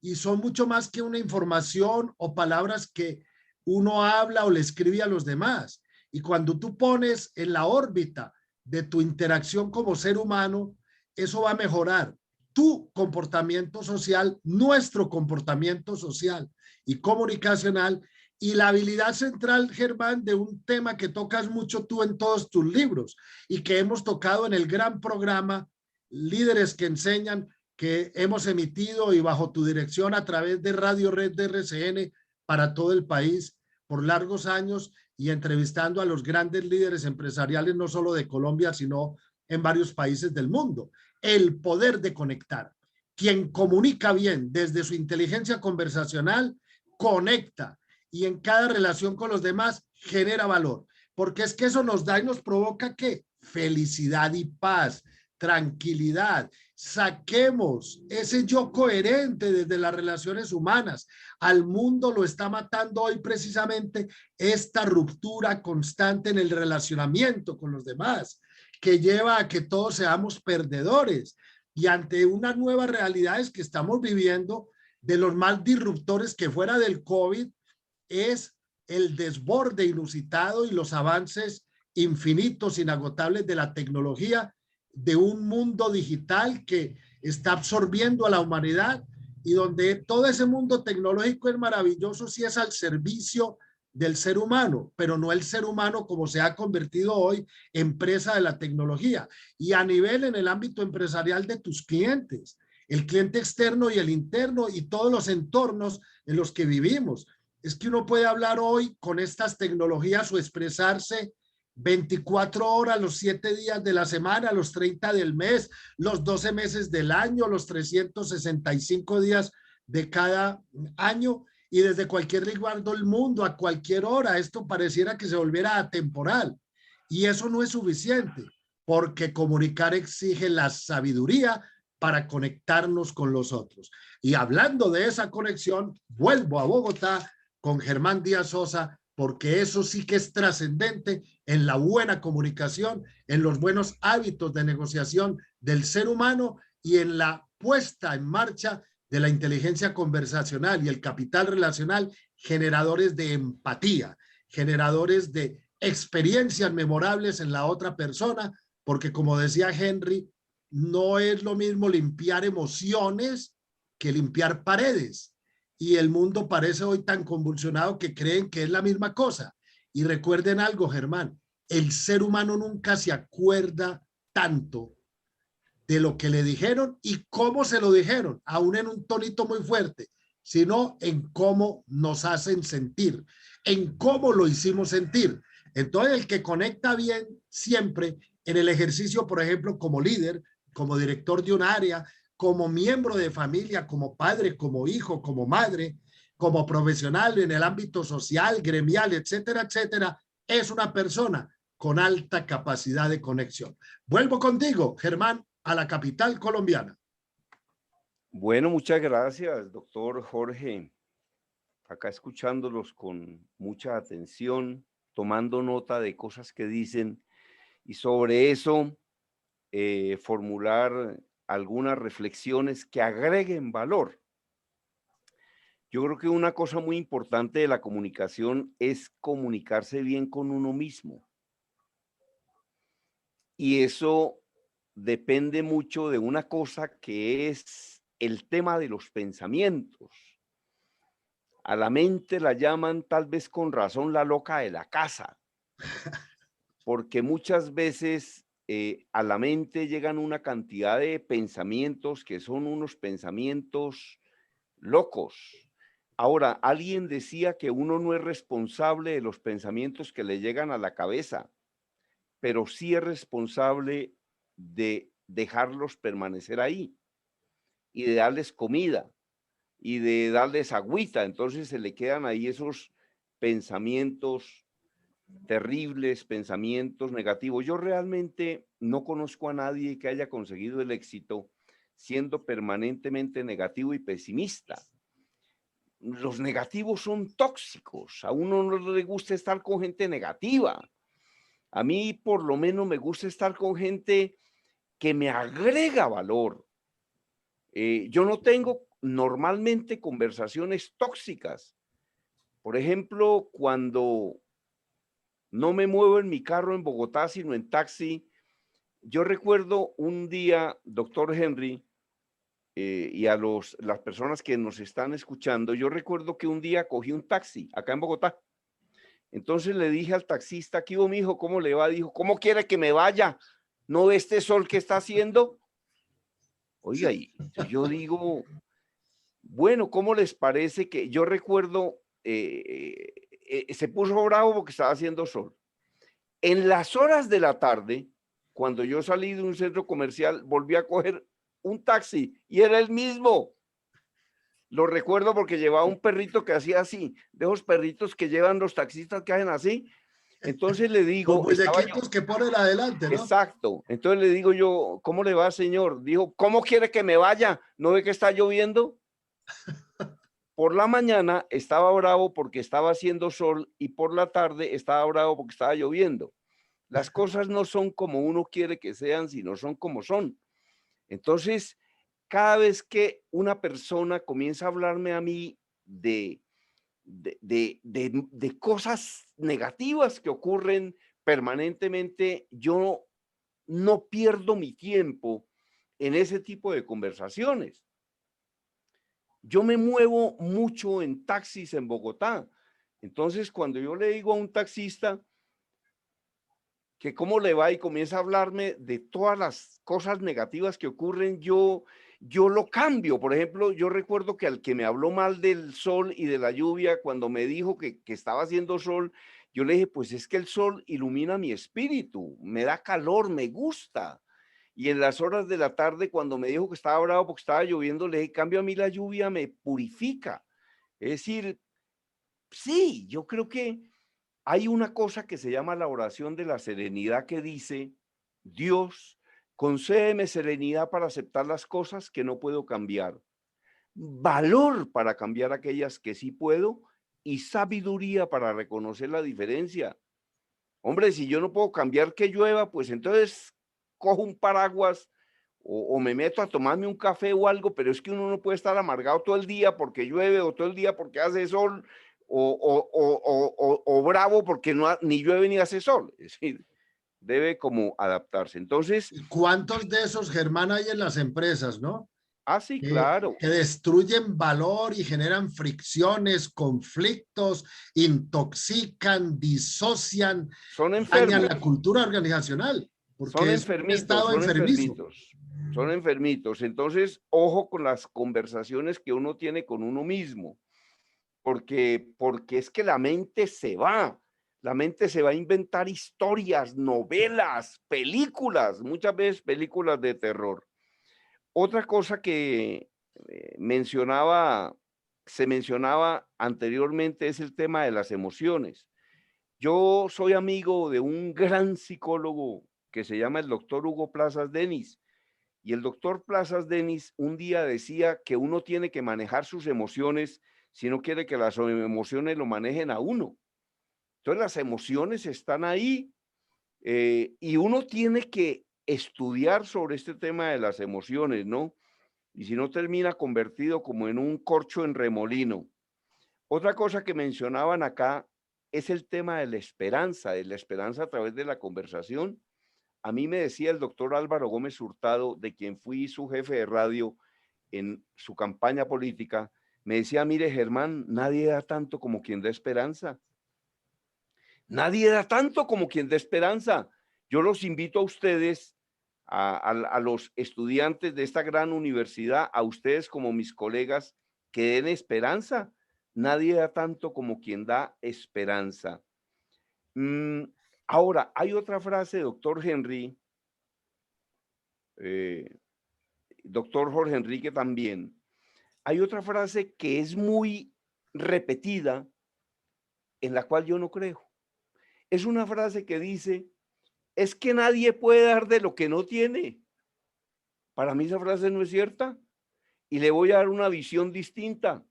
Y son mucho más que una información o palabras que uno habla o le escribe a los demás. Y cuando tú pones en la órbita de tu interacción como ser humano, eso va a mejorar tu comportamiento social, nuestro comportamiento social y comunicacional, y la habilidad central, Germán, de un tema que tocas mucho tú en todos tus libros y que hemos tocado en el gran programa Líderes que Enseñan, que hemos emitido y bajo tu dirección a través de Radio Red de RCN para todo el país por largos años, y entrevistando a los grandes líderes empresariales, no solo de Colombia, sino en varios países del mundo. El poder de conectar. Quien comunica bien desde su inteligencia conversacional, conecta, y en cada relación con los demás genera valor, porque es que eso nos da y nos provoca ¿qué? Felicidad y paz, tranquilidad. Saquemos ese yo coherente desde las relaciones humanas. Al mundo lo está matando hoy precisamente esta ruptura constante en el relacionamiento con los demás, que lleva a que todos seamos perdedores, y ante unas nuevas realidades que estamos viviendo, de los más disruptores que fuera del COVID es el desborde inusitado y los avances infinitos, inagotables de la tecnología, de un mundo digital que está absorbiendo a la humanidad, y donde todo ese mundo tecnológico es maravilloso si es al servicio del ser humano, pero no el ser humano como se ha convertido hoy en presa de la tecnología. Y a nivel en el ámbito empresarial de tus clientes, el cliente externo y el interno y todos los entornos en los que vivimos. Es que uno puede hablar hoy con estas tecnologías o expresarse 24 horas, los 7 días de la semana, los 30 del mes, los 12 meses del año, los 365 días de cada año, y desde cualquier lugar del mundo, a cualquier hora. Esto pareciera que se volviera atemporal, y eso no es suficiente, porque comunicar exige la sabiduría para conectarnos con los otros. Y hablando de esa conexión, vuelvo a Bogotá con Germán Díaz Sosa, porque eso sí que es trascendente en la buena comunicación, en los buenos hábitos de negociación del ser humano y en la puesta en marcha de la inteligencia conversacional y el capital relacional, generadores de empatía, generadores de experiencias memorables en la otra persona, porque como decía Henry, no es lo mismo limpiar emociones que limpiar paredes. Y el mundo parece hoy tan convulsionado que creen que es la misma cosa. Y recuerden algo, Germán, el ser humano nunca se acuerda tanto de lo que le dijeron y cómo se lo dijeron, aún en un tonito muy fuerte, sino en cómo nos hacen sentir, en cómo lo hicimos sentir. Entonces, el que conecta bien siempre en el ejercicio, por ejemplo, como líder, como director de un área, como miembro de familia, como padre, como hijo, como madre, como profesional en el ámbito social, gremial, etcétera, etcétera, es una persona con alta capacidad de conexión. Vuelvo contigo, Germán, a la capital colombiana. Bueno, muchas gracias, doctor Jorge. Acá escuchándolos con mucha atención, tomando nota de cosas que dicen, y sobre eso formular algunas reflexiones que agreguen valor. Yo creo que una cosa muy importante de la comunicación es comunicarse bien con uno mismo. Y eso depende mucho de una cosa que es el tema de los pensamientos. A la mente la llaman tal vez con razón la loca de la casa, porque muchas veces a la mente llegan una cantidad de pensamientos que son unos pensamientos locos. Ahora, alguien decía que uno no es responsable de los pensamientos que le llegan a la cabeza, pero sí es responsable de dejarlos permanecer ahí y de darles comida y de darles agüita. Entonces se le quedan ahí esos pensamientos terribles, pensamientos negativos. Yo realmente no conozco a nadie que haya conseguido el éxito siendo permanentemente negativo y pesimista. Los negativos son tóxicos. A uno no le gusta estar con gente negativa. A mí por lo menos me gusta estar con gente que me agrega valor. Yo no tengo normalmente conversaciones tóxicas. Por ejemplo, cuando no me muevo en mi carro en Bogotá, sino en taxi, yo recuerdo un día, doctor Henry, y a las personas que nos están escuchando, yo recuerdo que un día cogí un taxi acá en Bogotá. Entonces le dije al taxista, ¿qué hubo, mijo? ¿Cómo le va? Dijo, ¿cómo quiere que me vaya? ¿No ve este sol que está haciendo? Oiga, y yo digo, bueno, ¿cómo les parece que yo recuerdo, se puso bravo porque estaba haciendo sol? En las horas de la tarde, cuando yo salí de un centro comercial, volví a coger un taxi y era el mismo. Lo recuerdo porque llevaba un perrito que hacía así, de esos perritos que llevan los taxistas que hacen así. Entonces le Los digo, estaba yo, muñequitos que ponen adelante, ¿no? exacto. Entonces le digo yo, ¿cómo le va, señor? Dijo, ¿cómo quiere que me vaya? ¿No ve que está lloviendo? Por la mañana estaba bravo porque estaba haciendo sol y por la tarde estaba bravo porque estaba lloviendo. Las cosas no son como uno quiere que sean, sino son como son. Entonces, cada vez que una persona comienza a hablarme a mí de cosas negativas que ocurren permanentemente, yo no pierdo mi tiempo en ese tipo de conversaciones. Yo me muevo mucho en taxis en Bogotá. Entonces, cuando yo le digo a un taxista que cómo le va y comienza a hablarme de todas las cosas negativas que ocurren, yo lo cambio. Por ejemplo, yo recuerdo que al que me habló mal del sol y de la lluvia, cuando me dijo que estaba haciendo sol, yo le dije, pues es que el sol ilumina mi espíritu, me da calor, me gusta. Y en las horas de la tarde, cuando me dijo que estaba bravo porque estaba lloviendo, le dije, cambio, a mí la lluvia me purifica. Es decir, sí, yo creo que hay una cosa que se llama la oración de la serenidad que dice, Dios, concédeme serenidad para aceptar las cosas que no puedo cambiar, valor para cambiar aquellas que sí puedo y sabiduría para reconocer la diferencia. Hombre, si yo no puedo cambiar que llueva, pues entonces cojo un paraguas o me meto a tomarme un café o algo, pero es que uno no puede estar amargado todo el día porque llueve o todo el día porque hace sol o bravo porque no, ni llueve ni hace sol. Es decir, debe como adaptarse. Entonces, ¿Y cuántos de esos, Germán, hay en las empresas, no? sí, Que, claro, que destruyen valor y generan fricciones, conflictos, intoxican, disocian, son dañan enfermos, la cultura organizacional, porque es un estado son enfermizo. enfermitos, son enfermitos. Entonces, ojo con las conversaciones que uno tiene con uno mismo. Porque es que la mente se va a inventar historias, novelas, películas, muchas veces películas de terror. Otra cosa que se mencionaba anteriormente es el tema de las emociones. Yo soy amigo de un gran psicólogo que se llama el doctor Hugo Plazas Denis. Y el doctor Plazas Denis un día decía que uno tiene que manejar sus emociones si no quiere que las emociones lo manejen a uno. Entonces las emociones están ahí y uno tiene que estudiar sobre este tema de las emociones, ¿no? Y si no termina convertido como en un corcho en remolino. Otra cosa que mencionaban acá es el tema de la esperanza a través de la conversación. A mí me decía el doctor Álvaro Gómez Hurtado, de quien fui su jefe de radio en su campaña política, me decía, mire Germán, nadie da tanto como quien da esperanza. Nadie da tanto como quien da esperanza. Yo los invito a ustedes, a los estudiantes de esta gran universidad, a ustedes como mis colegas, que den esperanza. Nadie da tanto como quien da esperanza. Ahora, hay otra frase, doctor Henry, doctor Jorge Enrique también. Hay otra frase que es muy repetida, en la cual yo no creo. Es una frase que dice, es que nadie puede dar de lo que no tiene. Para mí esa frase no es cierta y le voy a dar una visión distinta.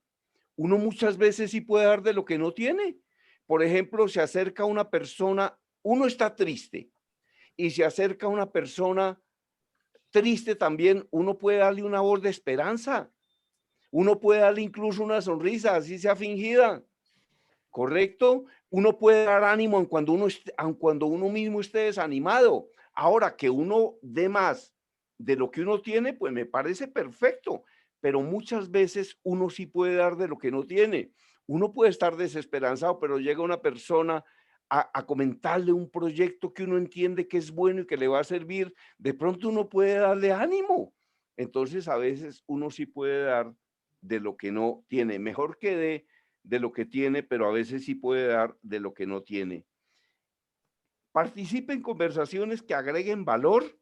Uno muchas veces sí puede dar de lo que no tiene. Por ejemplo, se acerca una persona, uno está triste y se acerca una persona triste también, uno puede darle una voz de esperanza. Uno puede darle incluso una sonrisa, así sea fingida. ¿Correcto? Uno puede dar ánimo aun cuando uno mismo esté desanimado. Ahora, que uno dé más de lo que uno tiene, pues me parece perfecto, pero muchas veces uno sí puede dar de lo que no tiene. Uno puede estar desesperanzado, pero llega una persona a comentarle un proyecto que uno entiende que es bueno y que le va a servir. De pronto uno puede darle ánimo. Entonces, a veces uno sí puede dar de lo que no tiene. Mejor que de lo que tiene, pero a veces sí puede dar de lo que no tiene. Participe en conversaciones que agreguen valor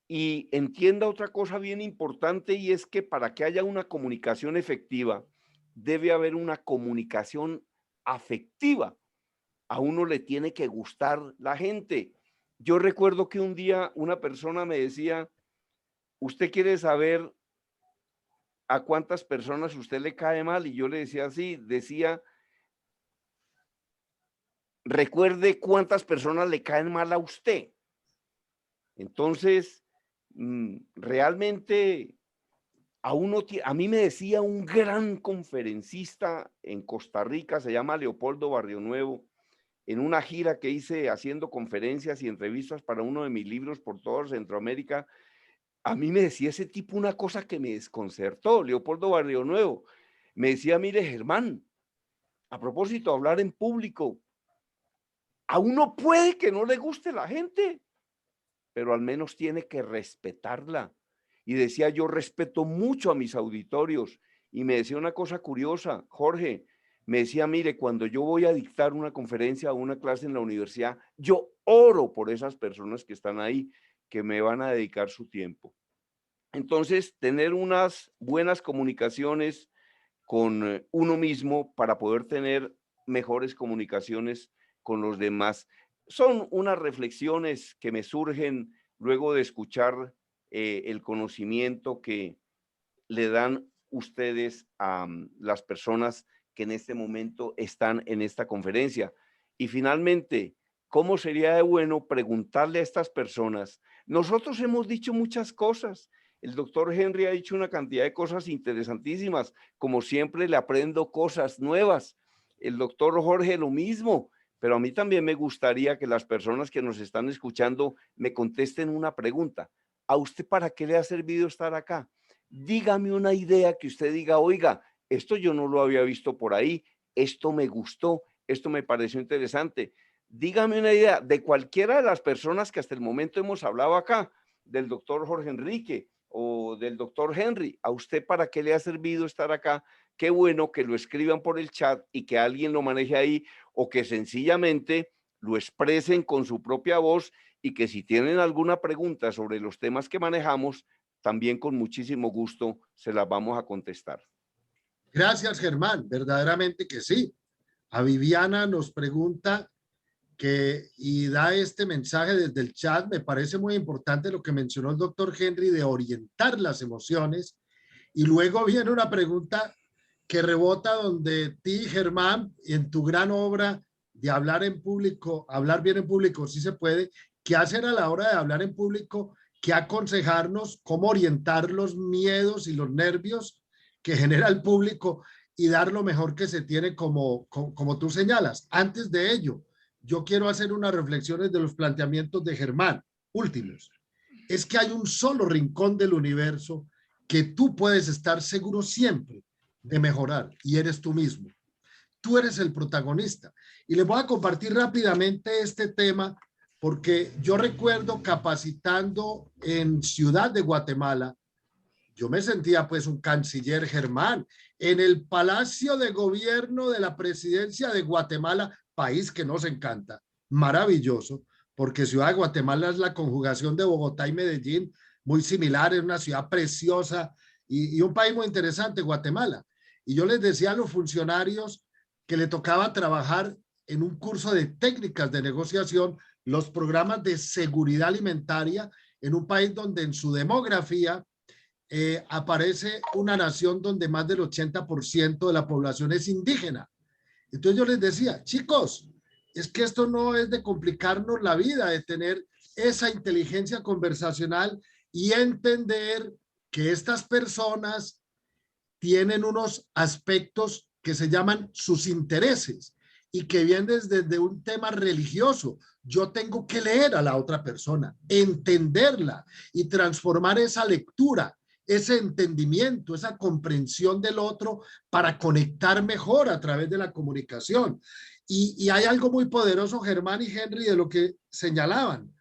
y entienda otra cosa bien importante, y es que para que haya una comunicación efectiva, debe haber una comunicación afectiva. A uno le tiene que gustar la gente. Yo recuerdo que un día una persona me decía, ¿usted quiere saber a cuántas personas usted le cae mal? Y yo le decía así, decía, recuerde cuántas personas le caen mal a usted. Entonces, realmente a mí me decía un gran conferencista en Costa Rica, se llama Leopoldo Barrionuevo, en una gira que hice haciendo conferencias y entrevistas para uno de mis libros por toda Centroamérica. A mí me decía ese tipo una cosa que me desconcertó, Leopoldo Barrionuevo. Me decía, mire, Germán, a propósito de hablar en público, a uno puede que no le guste la gente, pero al menos tiene que respetarla. Y decía, yo respeto mucho a mis auditorios. Y me decía una cosa curiosa, Jorge, me decía, mire, cuando yo voy a dictar una conferencia o una clase en la universidad, yo oro por esas personas que están ahí, que me van a dedicar su tiempo. Entonces, tener unas buenas comunicaciones con uno mismo para poder tener mejores comunicaciones con los demás. Son unas reflexiones que me surgen luego de escuchar el conocimiento que le dan ustedes a las personas que en este momento están en esta conferencia. Y finalmente, ¿cómo sería de bueno preguntarle a estas personas? Nosotros hemos dicho muchas cosas. El doctor Henry ha dicho una cantidad de cosas interesantísimas. Como siempre, le aprendo cosas nuevas. El doctor Jorge lo mismo. Pero a mí también me gustaría que las personas que nos están escuchando me contesten una pregunta. ¿A usted para qué le ha servido estar acá? Dígame una idea que usted diga, oiga, esto yo no lo había visto por ahí, esto me gustó, esto me pareció interesante. Dígame una idea de cualquiera de las personas que hasta el momento hemos hablado acá, del doctor Jorge Enrique o del doctor Henry. ¿A usted para qué le ha servido estar acá? Qué bueno que lo escriban por el chat y que alguien lo maneje ahí, o que sencillamente lo expresen con su propia voz, y que si tienen alguna pregunta sobre los temas que manejamos, también con muchísimo gusto se las vamos a contestar. Gracias, Germán. Verdaderamente que sí. A Viviana nos pregunta y da este mensaje desde el chat. Me parece muy importante lo que mencionó el doctor Henry de orientar las emociones. Y luego viene una pregunta que rebota donde ti, Germán, en tu gran obra de hablar en público, hablar bien en público, sí se puede, ¿qué hacer a la hora de hablar en público? ¿Qué aconsejarnos? ¿Cómo orientar los miedos y los nervios que genera el público y dar lo mejor que se tiene como tú señalas? Antes de ello, yo quiero hacer unas reflexiones de los planteamientos de Germán, últimos. Es que hay un solo rincón del universo que tú puedes estar seguro siempre de mejorar, y eres tú mismo. Tú eres el protagonista. Y les voy a compartir rápidamente este tema porque yo recuerdo capacitando en Ciudad de Guatemala, yo me sentía pues un canciller, Germán, en el Palacio de Gobierno de la Presidencia de Guatemala, país que nos encanta, maravilloso, porque Ciudad de Guatemala es la conjugación de Bogotá y Medellín, muy similar, es una ciudad preciosa y un país muy interesante, Guatemala. Y yo les decía a los funcionarios que le tocaba trabajar en un curso de técnicas de negociación, los programas de seguridad alimentaria en un país donde en su demografía aparece una nación donde más del 80% de la población es indígena. Entonces yo les decía, chicos, es que esto no es de complicarnos la vida, de tener esa inteligencia conversacional y entender que estas personas tienen unos aspectos que se llaman sus intereses y que viene desde un tema religioso. Yo tengo que leer a la otra persona, entenderla y transformar esa lectura, ese entendimiento, esa comprensión del otro para conectar mejor a través de la comunicación. Y hay algo muy poderoso, Germán y Henry, de lo que señalaban.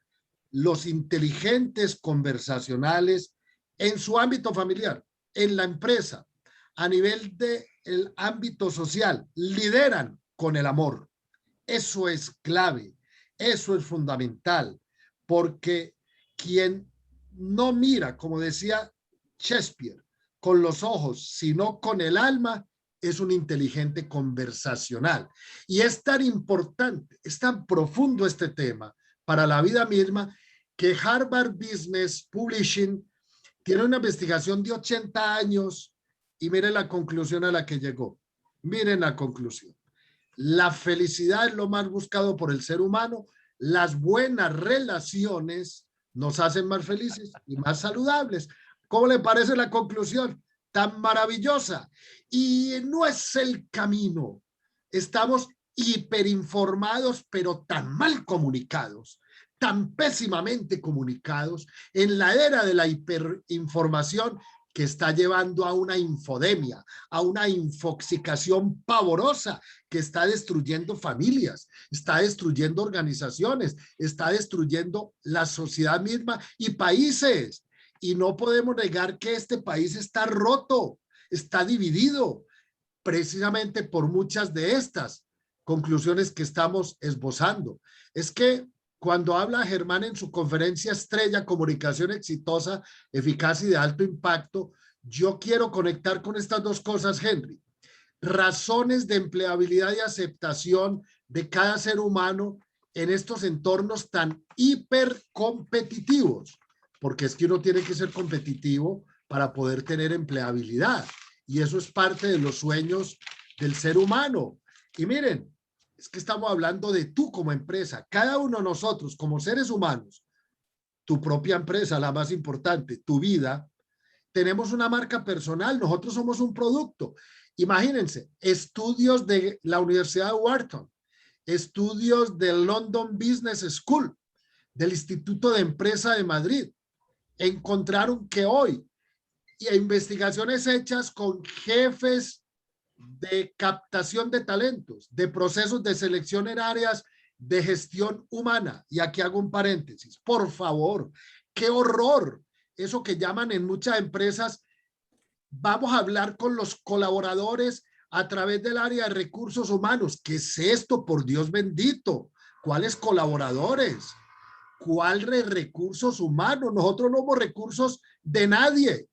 Los inteligentes conversacionales en su ámbito familiar, en la empresa, a nivel del ámbito social, lideran con el amor. Eso es clave, eso es fundamental, porque quien no mira, como decía Shakespeare, con los ojos, sino con el alma, es un inteligente conversacional. Y es tan importante, es tan profundo este tema para la vida misma, que Harvard Business Publishing tiene una investigación de 80 años y miren la conclusión a la que llegó. Miren la conclusión. La felicidad es lo más buscado por el ser humano. Las buenas relaciones nos hacen más felices y más saludables. ¿Cómo le parece la conclusión? Tan maravillosa. Y no es el camino. Estamos hiperinformados, pero tan mal comunicados, tan pésimamente comunicados en la era de la hiperinformación que está llevando a una infodemia, a una infoxicación pavorosa que está destruyendo familias, está destruyendo organizaciones, está destruyendo la sociedad misma y países. Y no podemos negar que este país está roto, está dividido, precisamente por muchas de estas conclusiones que estamos esbozando. Es que cuando habla Germán en su conferencia estrella, comunicación exitosa, eficaz y de alto impacto, yo quiero conectar con estas dos cosas, Henry. Razones de empleabilidad y aceptación de cada ser humano en estos entornos tan hipercompetitivos, porque es que uno tiene que ser competitivo para poder tener empleabilidad. Y eso es parte de los sueños del ser humano. Y miren, es que estamos hablando de tú como empresa, cada uno de nosotros como seres humanos, tu propia empresa, la más importante, tu vida, tenemos una marca personal, nosotros somos un producto. Imagínense, estudios de la Universidad de Wharton, estudios del London Business School, del Instituto de Empresa de Madrid, encontraron que hoy, y investigaciones hechas con jefes de captación de talentos, de procesos de selección en áreas de gestión humana. Y aquí hago un paréntesis. Por favor, qué horror. Eso que llaman en muchas empresas, vamos a hablar con los colaboradores a través del área de recursos humanos. ¿Qué es esto? Por Dios bendito. ¿Cuáles colaboradores? ¿Cuáles recursos humanos? Nosotros no somos recursos de nadie.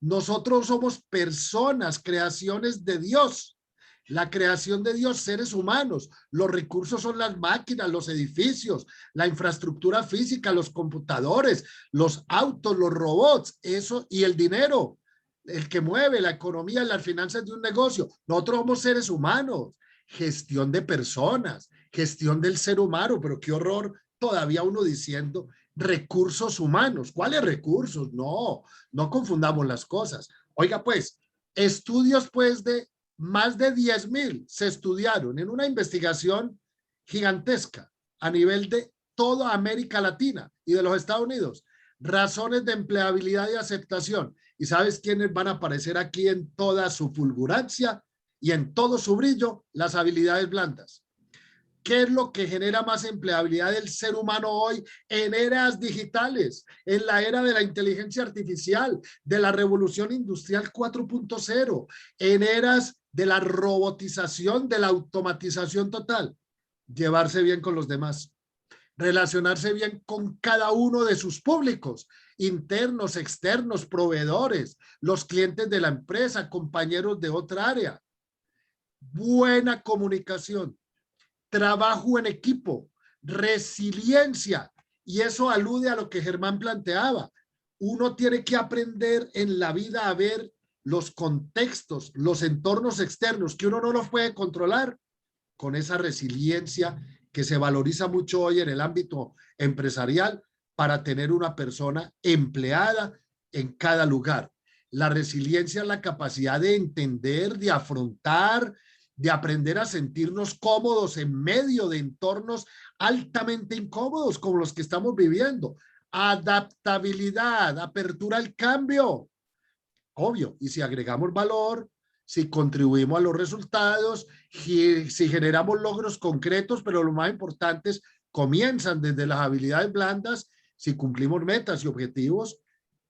Nosotros somos personas, creaciones de Dios. La creación de Dios, seres humanos. Los recursos son las máquinas, los edificios, la infraestructura física, los computadores, los autos, los robots, eso y el dinero, el que mueve la economía, las finanzas de un negocio. Nosotros somos seres humanos. Gestión de personas, gestión del ser humano, pero qué horror todavía uno diciendo recursos humanos. ¿Cuáles recursos? No, no confundamos las cosas. Oiga, pues, estudios pues de más de 10,000 se estudiaron en una investigación gigantesca a nivel de toda América Latina y de los Estados Unidos. Razones de empleabilidad y aceptación. ¿Y sabes quiénes van a aparecer aquí en toda su fulgurancia y en todo su brillo? Las habilidades blandas. ¿Qué es lo que genera más empleabilidad del ser humano hoy en eras digitales, en la era de la inteligencia artificial, de la revolución industrial 4.0, en eras de la robotización, de la automatización total? Llevarse bien con los demás, relacionarse bien con cada uno de sus públicos, internos, externos, proveedores, los clientes de la empresa, compañeros de otra área. Buena comunicación. Trabajo en equipo, resiliencia, y eso alude a lo que Germán planteaba. Uno tiene que aprender en la vida a ver los contextos, los entornos externos que uno no los puede controlar, con esa resiliencia que se valoriza mucho hoy en el ámbito empresarial para tener una persona empleada en cada lugar. La resiliencia es la capacidad de entender, de afrontar, de aprender a sentirnos cómodos en medio de entornos altamente incómodos como los que estamos viviendo. Adaptabilidad, apertura al cambio. Obvio, y si agregamos valor, si contribuimos a los resultados, si generamos logros concretos, pero lo más importante es comienzan desde las habilidades blandas, si cumplimos metas y objetivos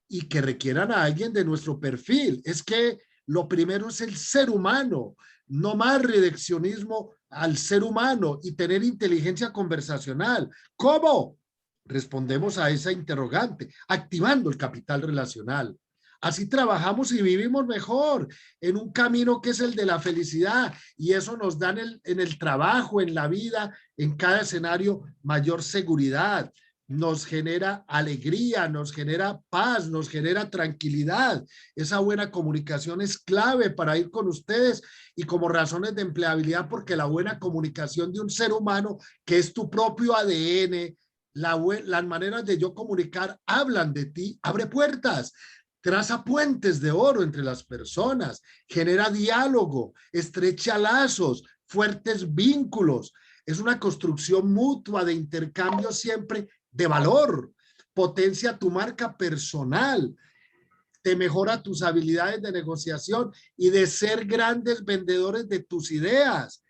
y que requieran a alguien de nuestro perfil. Es que lo primero es el ser humano, no más reduccionismo al ser humano y tener inteligencia conversacional. ¿Cómo? Respondemos a esa interrogante, activando el capital relacional. Así trabajamos y vivimos mejor en un camino que es el de la felicidad y eso nos da en el trabajo, en la vida, en cada escenario mayor seguridad, nos genera alegría, nos genera paz, nos genera tranquilidad. Esa buena comunicación es clave para ir con ustedes y como razones de empleabilidad porque la buena comunicación de un ser humano que es tu propio ADN, las maneras de yo comunicar hablan de ti, abre puertas. Traza puentes de oro entre las personas, genera diálogo, estrecha lazos, fuertes vínculos. Es una construcción mutua de intercambio siempre de valor. Potencia tu marca personal, te mejora tus habilidades de negociación y de ser grandes vendedores de tus ideas.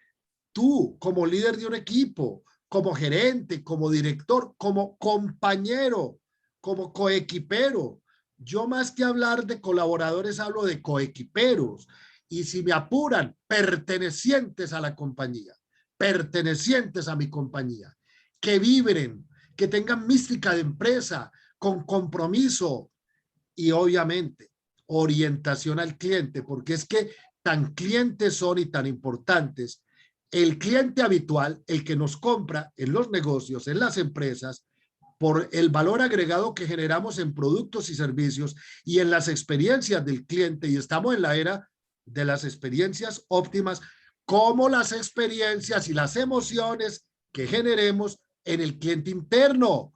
Tú, como líder de un equipo, como gerente, como director, como compañero, como coequipero. Yo más que hablar de colaboradores hablo de coequiperos y si me apuran, pertenecientes a la compañía, pertenecientes a mi compañía, que vibren, que tengan mística de empresa, con compromiso y obviamente orientación al cliente, porque es que tan clientes son y tan importantes. El cliente habitual, el que nos compra en los negocios, en las empresas, por el valor agregado que generamos en productos y servicios y en las experiencias del cliente, y estamos en la era de las experiencias óptimas, como las experiencias y las emociones que generemos en el cliente interno.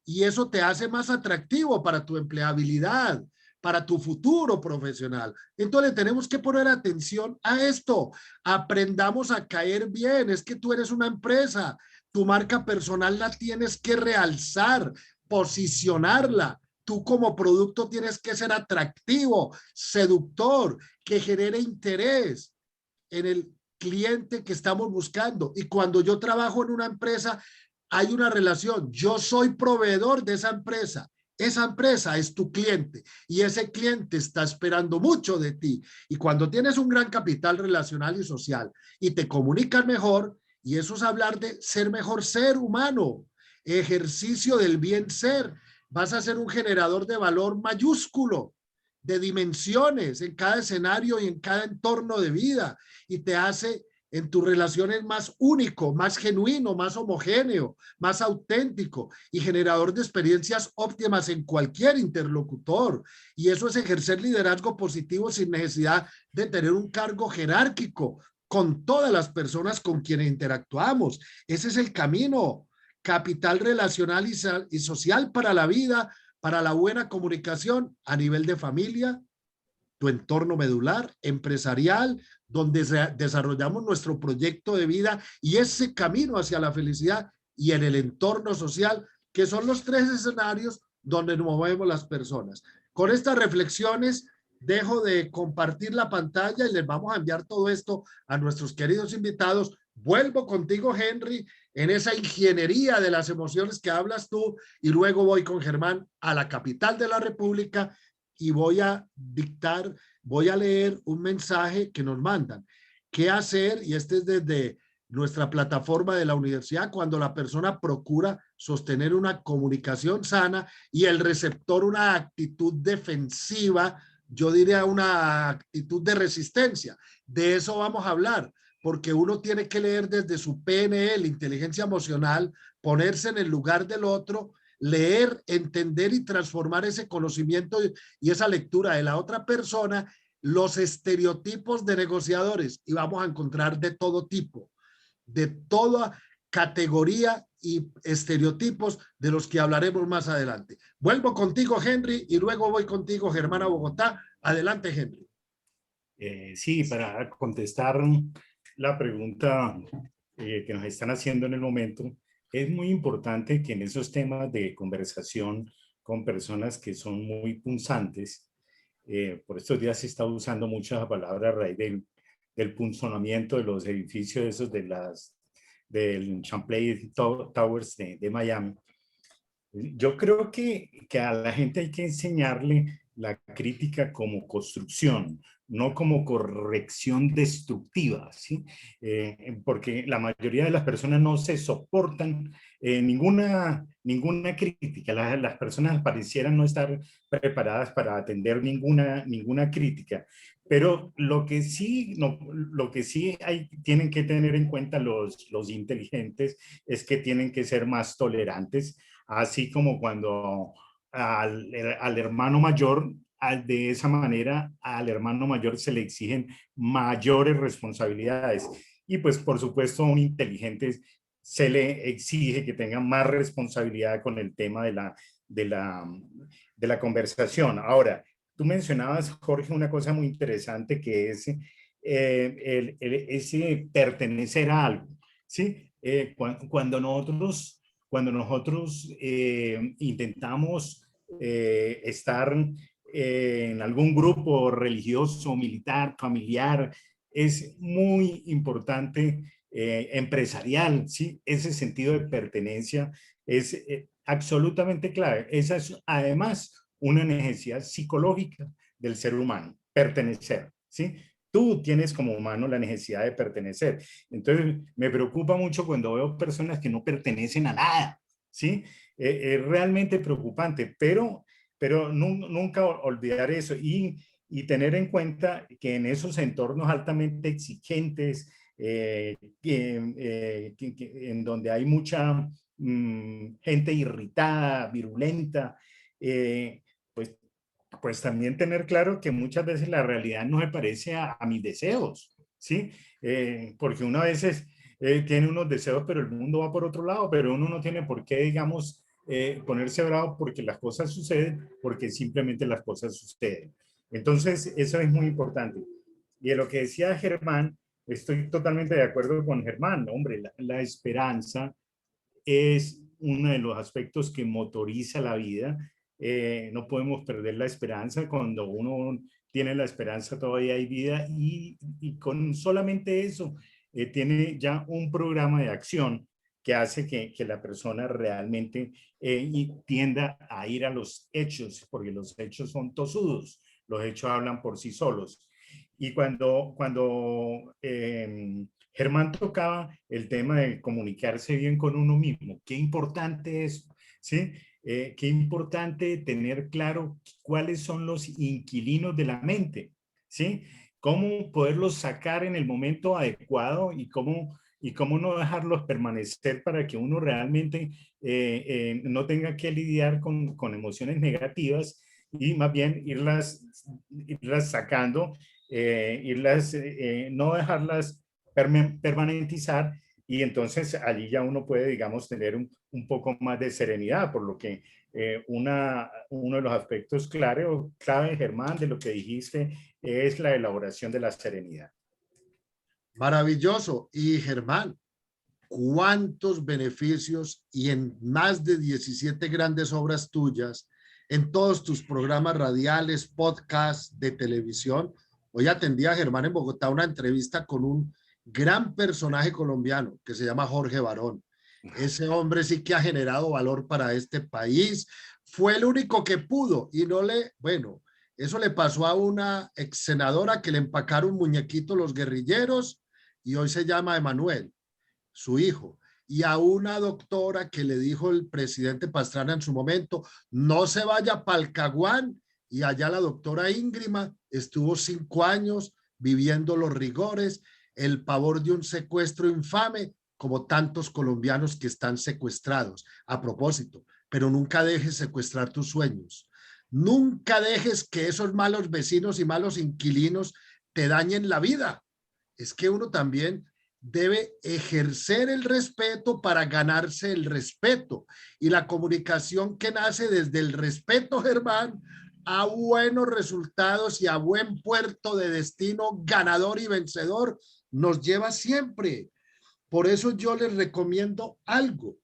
Y eso te hace más atractivo para tu empleabilidad, para tu futuro profesional. Entonces tenemos que poner atención a esto. Aprendamos a caer bien. Es que tú eres una empresa. Tu marca personal la tienes que realzar, posicionarla. Tú como producto tienes que ser atractivo, seductor, que genere interés en el cliente que estamos buscando. Y cuando yo trabajo en una empresa, hay una relación. Yo soy proveedor de esa empresa. Esa empresa es tu cliente y ese cliente está esperando mucho de ti. Y cuando tienes un gran capital relacional y social y te comunicas mejor, y eso es hablar de ser mejor ser humano, ejercicio del bien ser, vas a ser un generador de valor mayúsculo, de dimensiones en cada escenario y en cada entorno de vida y te hace en tus relaciones más único, más genuino, más homogéneo, más auténtico y generador de experiencias óptimas en cualquier interlocutor. Y eso es ejercer liderazgo positivo sin necesidad de tener un cargo jerárquico con todas las personas con quienes interactuamos. Ese es el camino. Capital relacional y social para la vida, para la buena comunicación a nivel de familia, tu entorno medular, empresarial, donde desarrollamos nuestro proyecto de vida y ese camino hacia la felicidad y en el entorno social, que son los tres escenarios donde nos movemos las personas. Con estas reflexiones, dejo de compartir la pantalla y les vamos a enviar todo esto a nuestros queridos invitados. Vuelvo contigo, Henry, en esa ingeniería de las emociones que hablas tú y luego voy con Germán a la capital de la República y voy a dictar, voy a leer un mensaje que nos mandan. ¿Qué hacer? Y este es desde nuestra plataforma de la universidad, cuando la persona procura sostener una comunicación sana y el receptor una actitud defensiva, yo diría una actitud de resistencia. De eso vamos a hablar, porque uno tiene que leer desde su PNL, inteligencia emocional, ponerse en el lugar del otro, leer, entender y transformar ese conocimiento y esa lectura de la otra persona, los estereotipos de negociadores, y vamos a encontrar de todo tipo, de toda categoría y estereotipos de los que hablaremos más adelante. Vuelvo contigo, Henry, y luego voy contigo, Germán, a Bogotá. Adelante, Henry. Sí, para contestar la pregunta que nos están haciendo en el momento. Es muy importante que en esos temas de conversación con personas que son muy punzantes, por estos días se está usando mucho la palabra a raíz del punzonamiento de los edificios esos del Champlain Towers de Miami. Yo creo que a la gente hay que enseñarle la crítica como construcción, no como corrección destructiva, ¿sí? Porque la mayoría de las personas no se soportan ninguna crítica. Las personas parecieran no estar preparadas para atender ninguna crítica. Pero lo que sí tienen que tener en cuenta los inteligentes es que tienen que ser más tolerantes, así como cuando al hermano mayor, de esa manera al hermano mayor se le exigen mayores responsabilidades. Y pues por supuesto a un inteligente se le exige que tenga más responsabilidad con el tema de la conversación. Ahora, tú mencionabas, Jorge, una cosa muy interesante que es ese pertenecer a algo, ¿sí? Cuando nosotros intentamos estar en algún grupo religioso, militar, familiar, es muy importante, empresarial, ¿sí? Ese sentido de pertenencia es absolutamente clave. Esa es además una necesidad psicológica del ser humano, pertenecer, ¿sí? Tú tienes como humano la necesidad de pertenecer. Entonces, me preocupa mucho cuando veo personas que no pertenecen a nada, ¿sí? Es realmente preocupante, pero nunca olvidar eso y tener en cuenta que en esos entornos altamente exigentes, en donde hay mucha gente irritada, virulenta, pues pues también tener claro que muchas veces la realidad no se parece a mis deseos, ¿sí? Porque uno a veces tiene unos deseos, pero el mundo va por otro lado, pero uno no tiene por qué, digamos, ponerse bravo porque las cosas suceden, porque simplemente las cosas suceden. Entonces, eso es muy importante. Y de lo que decía Germán, estoy totalmente de acuerdo con Germán. Hombre, la esperanza es uno de los aspectos que motoriza la vida. No podemos perder la esperanza. Cuando uno tiene la esperanza todavía hay vida y con solamente eso tiene ya un programa de acción que hace que la persona realmente tienda a ir a los hechos, porque los hechos son tosudos, los hechos hablan por sí solos. Y cuando Germán tocaba el tema de comunicarse bien con uno mismo. Qué importante es, ¿sí? Qué importante tener claro cuáles son los inquilinos de la mente, ¿sí? Cómo poderlos sacar en el momento adecuado y cómo no dejarlos permanecer para que uno realmente no tenga que lidiar con emociones negativas y más bien irlas sacando, no dejarlas permanentizar, y entonces allí ya uno puede, digamos, tener un poco más de serenidad, por lo que uno de los aspectos clave, Germán, de lo que dijiste, es la elaboración de la serenidad. Maravilloso. Y Germán, ¿cuántos beneficios y en más de 17 grandes obras tuyas, en todos tus programas radiales, podcasts, de televisión? Hoy atendí a Germán en Bogotá una entrevista con un gran personaje colombiano que se llama Jorge Barón. Ese hombre sí que ha generado valor para este país. Fue el único que pudo y bueno, eso le pasó a una ex senadora que le empacaron muñequito los guerrilleros y hoy se llama Emanuel, su hijo, y a una doctora que le dijo el presidente Pastrana en su momento, no se vaya para el Caguán, y allá la doctora Íngrima estuvo 5 años viviendo los rigores, el pavor de un secuestro infame, como tantos colombianos que están secuestrados. A propósito, pero nunca dejes secuestrar tus sueños. Nunca dejes que esos malos vecinos y malos inquilinos te dañen la vida. Es que uno también debe ejercer el respeto para ganarse el respeto. Y la comunicación que nace desde el respeto, Germán, a buenos resultados y a buen puerto de destino ganador y vencedor, nos lleva siempre. Por eso yo les recomiendo algo,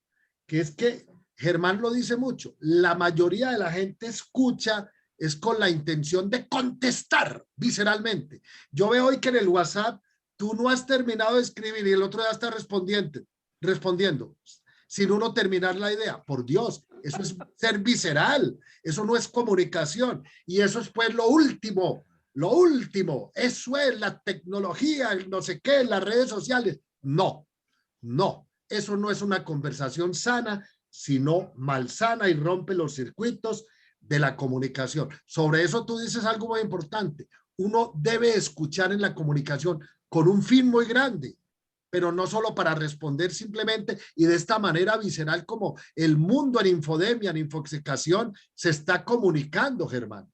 que es que Germán lo dice mucho, la mayoría de la gente escucha es con la intención de contestar visceralmente. Yo veo hoy que en el WhatsApp tú no has terminado de escribir y el otro ya está respondiendo sin uno terminar la idea. Por Dios, eso es ser visceral, eso no es comunicación y eso es pues lo último, eso es la tecnología, el no sé qué, las redes sociales. No, no, eso no es una conversación sana, sino malsana y rompe los circuitos de la comunicación. Sobre eso tú dices algo muy importante. Uno debe escuchar en la comunicación con un fin muy grande, pero no solo para responder simplemente y de esta manera visceral como el mundo en infodemia, en infoxicación, se está comunicando, Germán.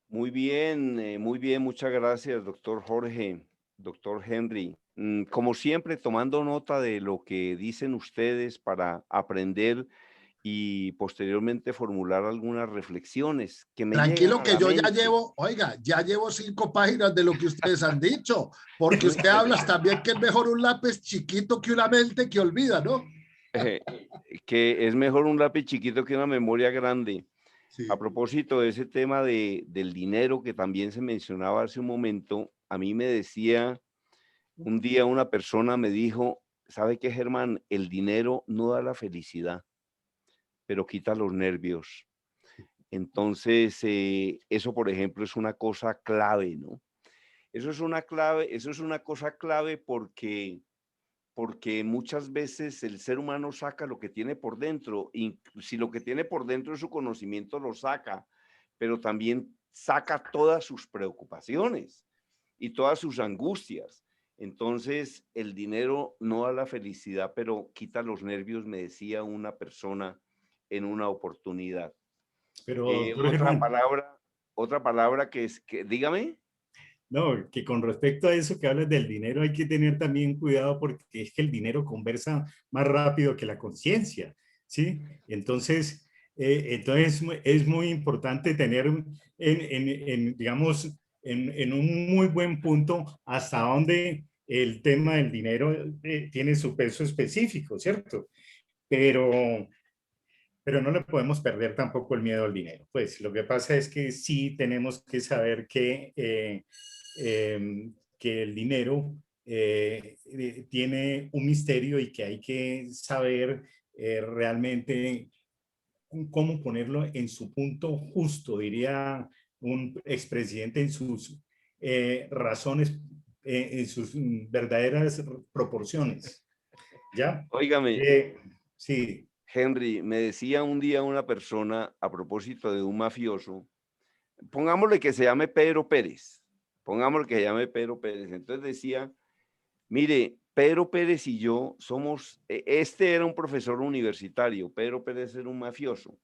Muy bien, muchas gracias, doctor Jorge, doctor Henry. Como siempre, tomando nota de lo que dicen ustedes para aprender y posteriormente formular algunas reflexiones que me llegan Tranquilo a que la yo ya mente. llevo, oiga, ya llevo 5 páginas de lo que ustedes han dicho, porque usted habla también que es mejor un lápiz chiquito que una mente que olvida, ¿no? Eh, que es mejor un lápiz chiquito que una memoria grande. A Sí. propósito de ese tema del dinero que también se mencionaba hace un momento, a mí me decía un día una persona, me dijo, ¿sabe qué, Germán? El dinero no da la felicidad, pero quita los nervios. Entonces, eso, por ejemplo, es una cosa clave, ¿no? Eso es una clave, eso es una cosa clave porque muchas veces el ser humano saca lo que tiene por dentro, y si lo que tiene por dentro es su conocimiento, lo saca, pero también saca todas sus preocupaciones y todas sus angustias. Entonces, el dinero no da la felicidad, pero quita los nervios, me decía una persona en una oportunidad. Pero, doctor Otra Germán, palabra, otra palabra que es que, dígame. no, que con respecto a eso que hablas del dinero hay que tener también cuidado porque es que el dinero conversa más rápido que la conciencia, ¿sí? Entonces es muy importante tener, digamos, en un muy buen punto hasta dónde el tema del dinero tiene su peso específico, ¿cierto? Pero, pero no le podemos perder tampoco el miedo al dinero. Pues lo que pasa es que sí tenemos que saber que el dinero tiene un misterio y que hay que saber realmente cómo ponerlo en su punto justo, diría un expresidente, en sus razones, en sus verdaderas proporciones. ¿Ya? Óigame, Sí. Henry, me decía un día una persona a propósito de un mafioso, pongámosle que se llame Pedro Pérez, pongámosle que se llame Pedro Pérez. Entonces decía, mire, Pedro Pérez y yo somos, este era un profesor universitario, Pedro Pérez era un mafioso.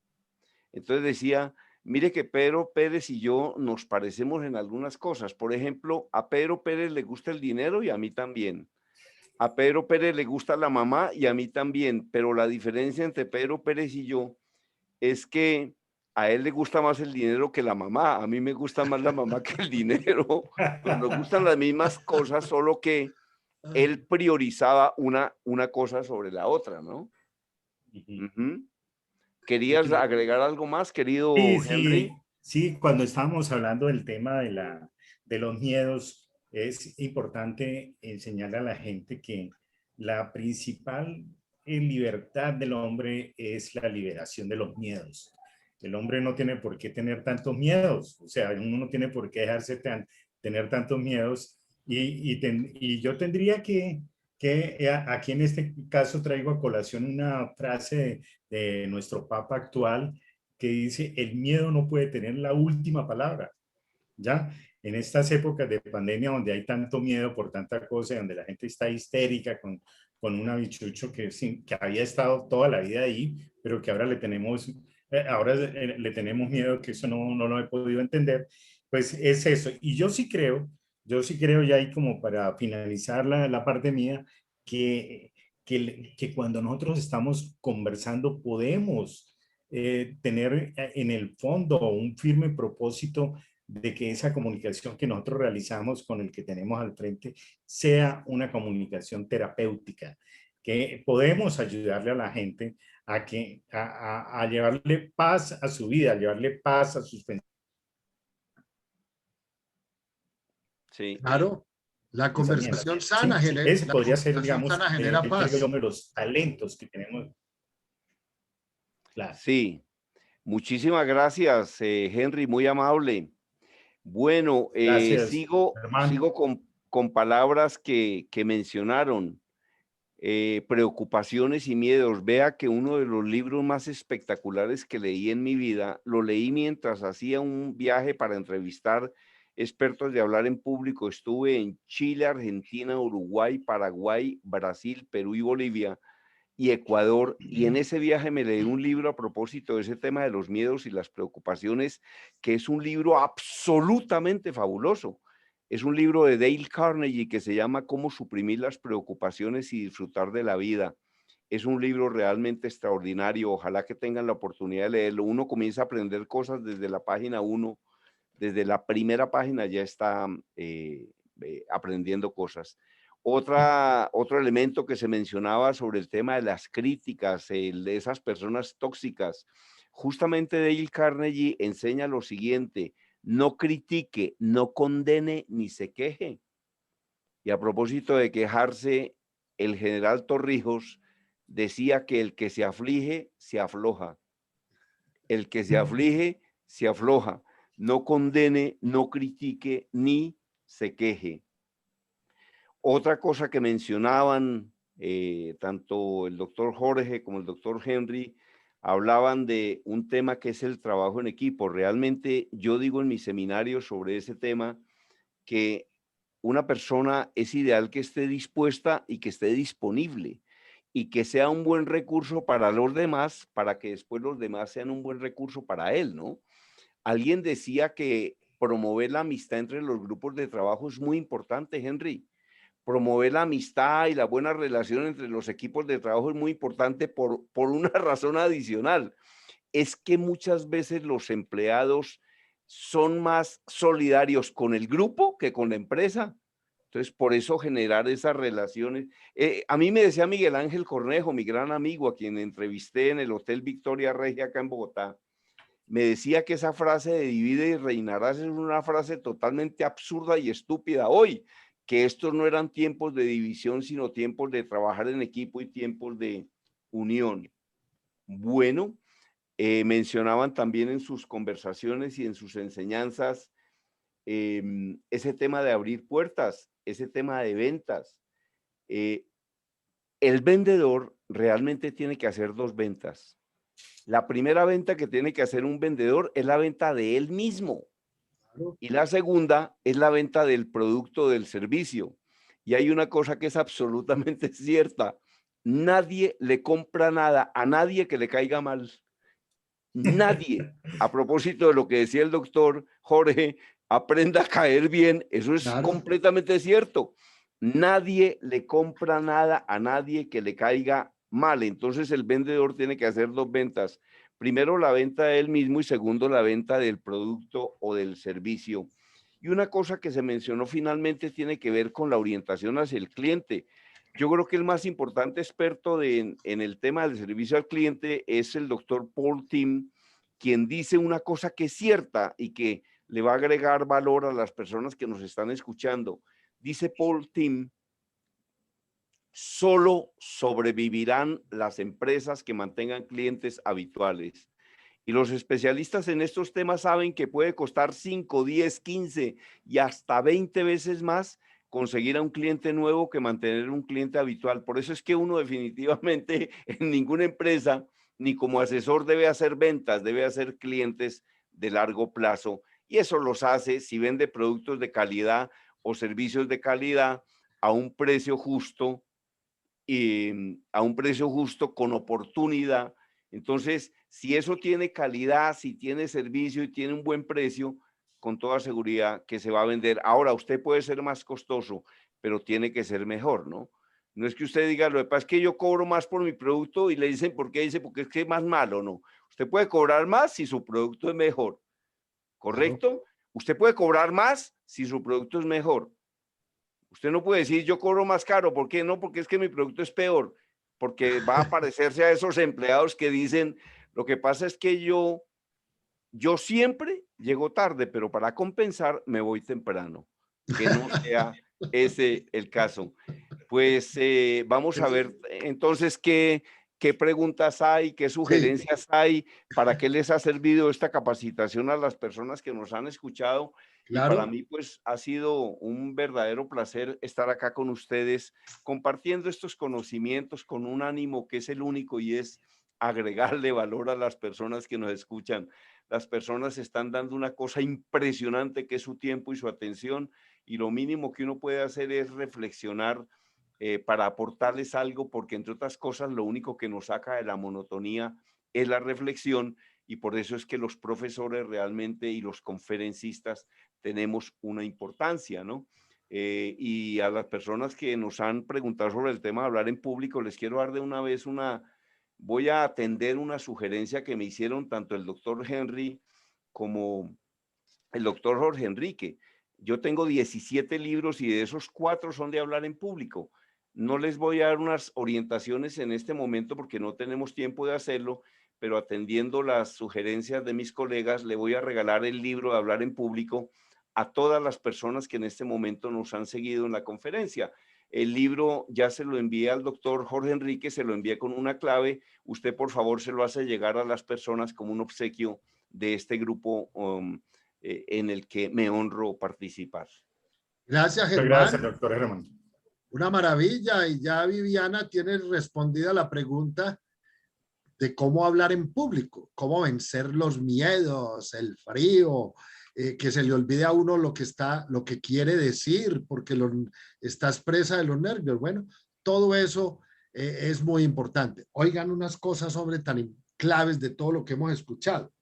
Entonces decía, mire que Pedro Pérez y yo nos parecemos en algunas cosas. Por ejemplo, a Pedro Pérez le gusta el dinero y a mí también. A Pedro Pérez le gusta la mamá y a mí también, pero la diferencia entre Pedro Pérez y yo es que a él le gusta más el dinero que la mamá. A mí me gusta más la mamá que el dinero, pero nos gustan las mismas cosas, solo que él priorizaba una cosa sobre la otra, ¿no? Ujú. ¿Querías agregar algo más, querido Sí, sí, Henry? sí, cuando estábamos hablando del tema de los miedos, es importante enseñarle a la gente que la principal libertad del hombre es la liberación de los miedos. El hombre no tiene por qué tener tantos miedos, o sea, uno no tiene por qué tener tantos miedos y yo tendría que aquí en este caso traigo a colación una frase de nuestro Papa actual que dice, el miedo no puede tener la última palabra, ¿ya? En estas épocas de pandemia donde hay tanto miedo por tanta cosa, donde la gente está histérica con un abichucho que había estado toda la vida ahí, pero que ahora le tenemos miedo, que eso no lo he podido entender, pues es eso. Y yo sí creo ya ahí como para finalizar la parte mía, que cuando nosotros estamos conversando podemos tener en el fondo un firme propósito de que esa comunicación que nosotros realizamos con el que tenemos al frente sea una comunicación terapéutica, que podemos ayudarle a la gente a llevarle paz a su vida, a llevarle paz a sus pensamientos. Sí. Claro, la conversación sana Sí, genera, ese la podría ser, conversación digamos, sana genera creo paz. yo, uno de los talentos que tenemos. Claro. Sí, muchísimas gracias, Henry, muy amable. Bueno, Gracias, sigo hermano. con palabras que mencionaron, preocupaciones y miedos. Vea que uno de los libros más espectaculares que leí en mi vida, lo leí mientras hacía un viaje para entrevistar expertos de hablar en público. Estuve en Chile, Argentina, Uruguay, Paraguay, Brasil, Perú y Bolivia y Ecuador, y en ese viaje me leí un libro a propósito de ese tema de los miedos y las preocupaciones, que es un libro absolutamente fabuloso. Es un libro de Dale Carnegie que se llama Cómo suprimir las preocupaciones y disfrutar de la vida. Es un libro realmente extraordinario, ojalá que tengan la oportunidad de leerlo. Uno comienza a aprender cosas desde la página 1, desde la primera página ya está aprendiendo cosas. Otro elemento que se mencionaba sobre el tema de las críticas, de esas personas tóxicas. Justamente Dale Carnegie enseña lo siguiente: no critique, no condene ni se queje. Y a propósito de quejarse, el general Torrijos decía que el que se aflige, se afloja. El que se aflige, se afloja. No condene, no critique, ni se queje. Otra cosa que mencionaban, tanto el doctor Jorge como el doctor Henry, hablaban de un tema que es el trabajo en equipo. Realmente yo digo en mis seminarios sobre ese tema que una persona es ideal que esté dispuesta y que esté disponible y que sea un buen recurso para los demás, para que después los demás sean un buen recurso para él, ¿no? Alguien decía que promover la amistad entre los grupos de trabajo es muy importante, Henry. Promover la amistad y la buena relación entre los equipos de trabajo es muy importante por una razón adicional. Es que muchas veces los empleados son más solidarios con el grupo que con la empresa. Entonces, por eso generar esas relaciones. A mí me decía Miguel Ángel Cornejo, mi gran amigo, a quien entrevisté en el Hotel Victoria Regia acá en Bogotá, me decía que esa frase de divide y reinarás es una frase totalmente absurda y estúpida hoy, que estos no eran tiempos de división, sino tiempos de trabajar en equipo y tiempos de unión. Bueno, mencionaban también en sus conversaciones y en sus enseñanzas ese tema de abrir puertas, ese tema de ventas. El vendedor realmente tiene que hacer dos ventas. La primera venta que tiene que hacer un vendedor es la venta de él mismo. Y la segunda es la venta del producto o del servicio. Y hay una cosa que es absolutamente cierta. Nadie le compra nada a nadie que le caiga mal. Nadie. A propósito de lo que decía el doctor Jorge, aprenda a caer bien. Eso es completamente cierto. Nadie le compra nada a nadie que le caiga mal. Entonces el vendedor tiene que hacer dos ventas. Primero la venta de él mismo y segundo la venta del producto o del servicio. Y una cosa que se mencionó finalmente tiene que ver con la orientación hacia el cliente. Yo creo que el más importante experto en el tema del servicio al cliente es el doctor Paul Tim, quien dice una cosa que es cierta y que le va a agregar valor a las personas que nos están escuchando. Dice Paul Tim: solo sobrevivirán las empresas que mantengan clientes habituales. Y los especialistas en estos temas saben que puede costar 5, 10, 15 y hasta 20 veces más conseguir a un cliente nuevo que mantener un cliente habitual. Por eso es que uno definitivamente en ninguna empresa ni como asesor debe hacer ventas, debe hacer clientes de largo plazo. Y eso los hace si vende productos de calidad o servicios de calidad a un precio justo, a un precio justo con oportunidad. Entonces, si eso tiene calidad, si tiene servicio y tiene un buen precio, con toda seguridad que se va a vender. Ahora, usted puede ser más costoso, pero tiene que ser mejor, ¿no? No es que usted diga, lo que pasa es que yo cobro más por mi producto y le dicen, ¿por qué? Dice, porque es que es más malo, ¿no? Usted puede cobrar más si su producto es mejor, ¿correcto? Usted puede cobrar más si su producto es mejor. Usted no puede decir yo cobro más caro. ¿Por qué? No, porque es que mi producto es peor. Porque va a parecerse a esos empleados que dicen, lo que pasa es que yo siempre llego tarde, pero para compensar me voy temprano. Que no sea ese el caso. Pues vamos a ver entonces qué preguntas hay, qué sugerencias hay, para qué les ha servido esta capacitación a las personas que nos han escuchado. Y para Claro. mí, pues, ha sido un verdadero placer estar acá con ustedes, compartiendo estos conocimientos con un ánimo que es el único y es agregarle valor a las personas que nos escuchan. Las personas están dando una cosa impresionante que es su tiempo y su atención, y lo mínimo que uno puede hacer es reflexionar para aportarles algo, porque entre otras cosas lo único que nos saca de la monotonía es la reflexión, y por eso es que los profesores realmente y los conferencistas tenemos una importancia, ¿no? Y a las personas que nos han preguntado sobre el tema de hablar en público, les quiero dar de una vez voy a atender una sugerencia que me hicieron tanto el doctor Henry como el doctor Jorge Enrique. Yo tengo 17 libros y de esos 4 son de hablar en público. No les voy a dar unas orientaciones en este momento porque no tenemos tiempo de hacerlo, pero atendiendo las sugerencias de mis colegas, le voy a regalar el libro de hablar en público a todas las personas que en este momento nos han seguido en la conferencia. El libro ya se lo envié al doctor Jorge Enrique, se lo envié con una clave. Usted, por favor, se lo hace llegar a las personas como un obsequio de este grupo en el que me honro participar. Gracias, Muchas Germán. gracias, doctor Germán. Una maravilla. Y ya Viviana tiene respondida la pregunta de cómo hablar en público, cómo vencer los miedos, el frío, que se le olvide a uno lo que quiere decir, porque estás presa de los nervios. Bueno, todo eso es muy importante. Oigan unas cosas sobre tan claves de todo lo que hemos escuchado.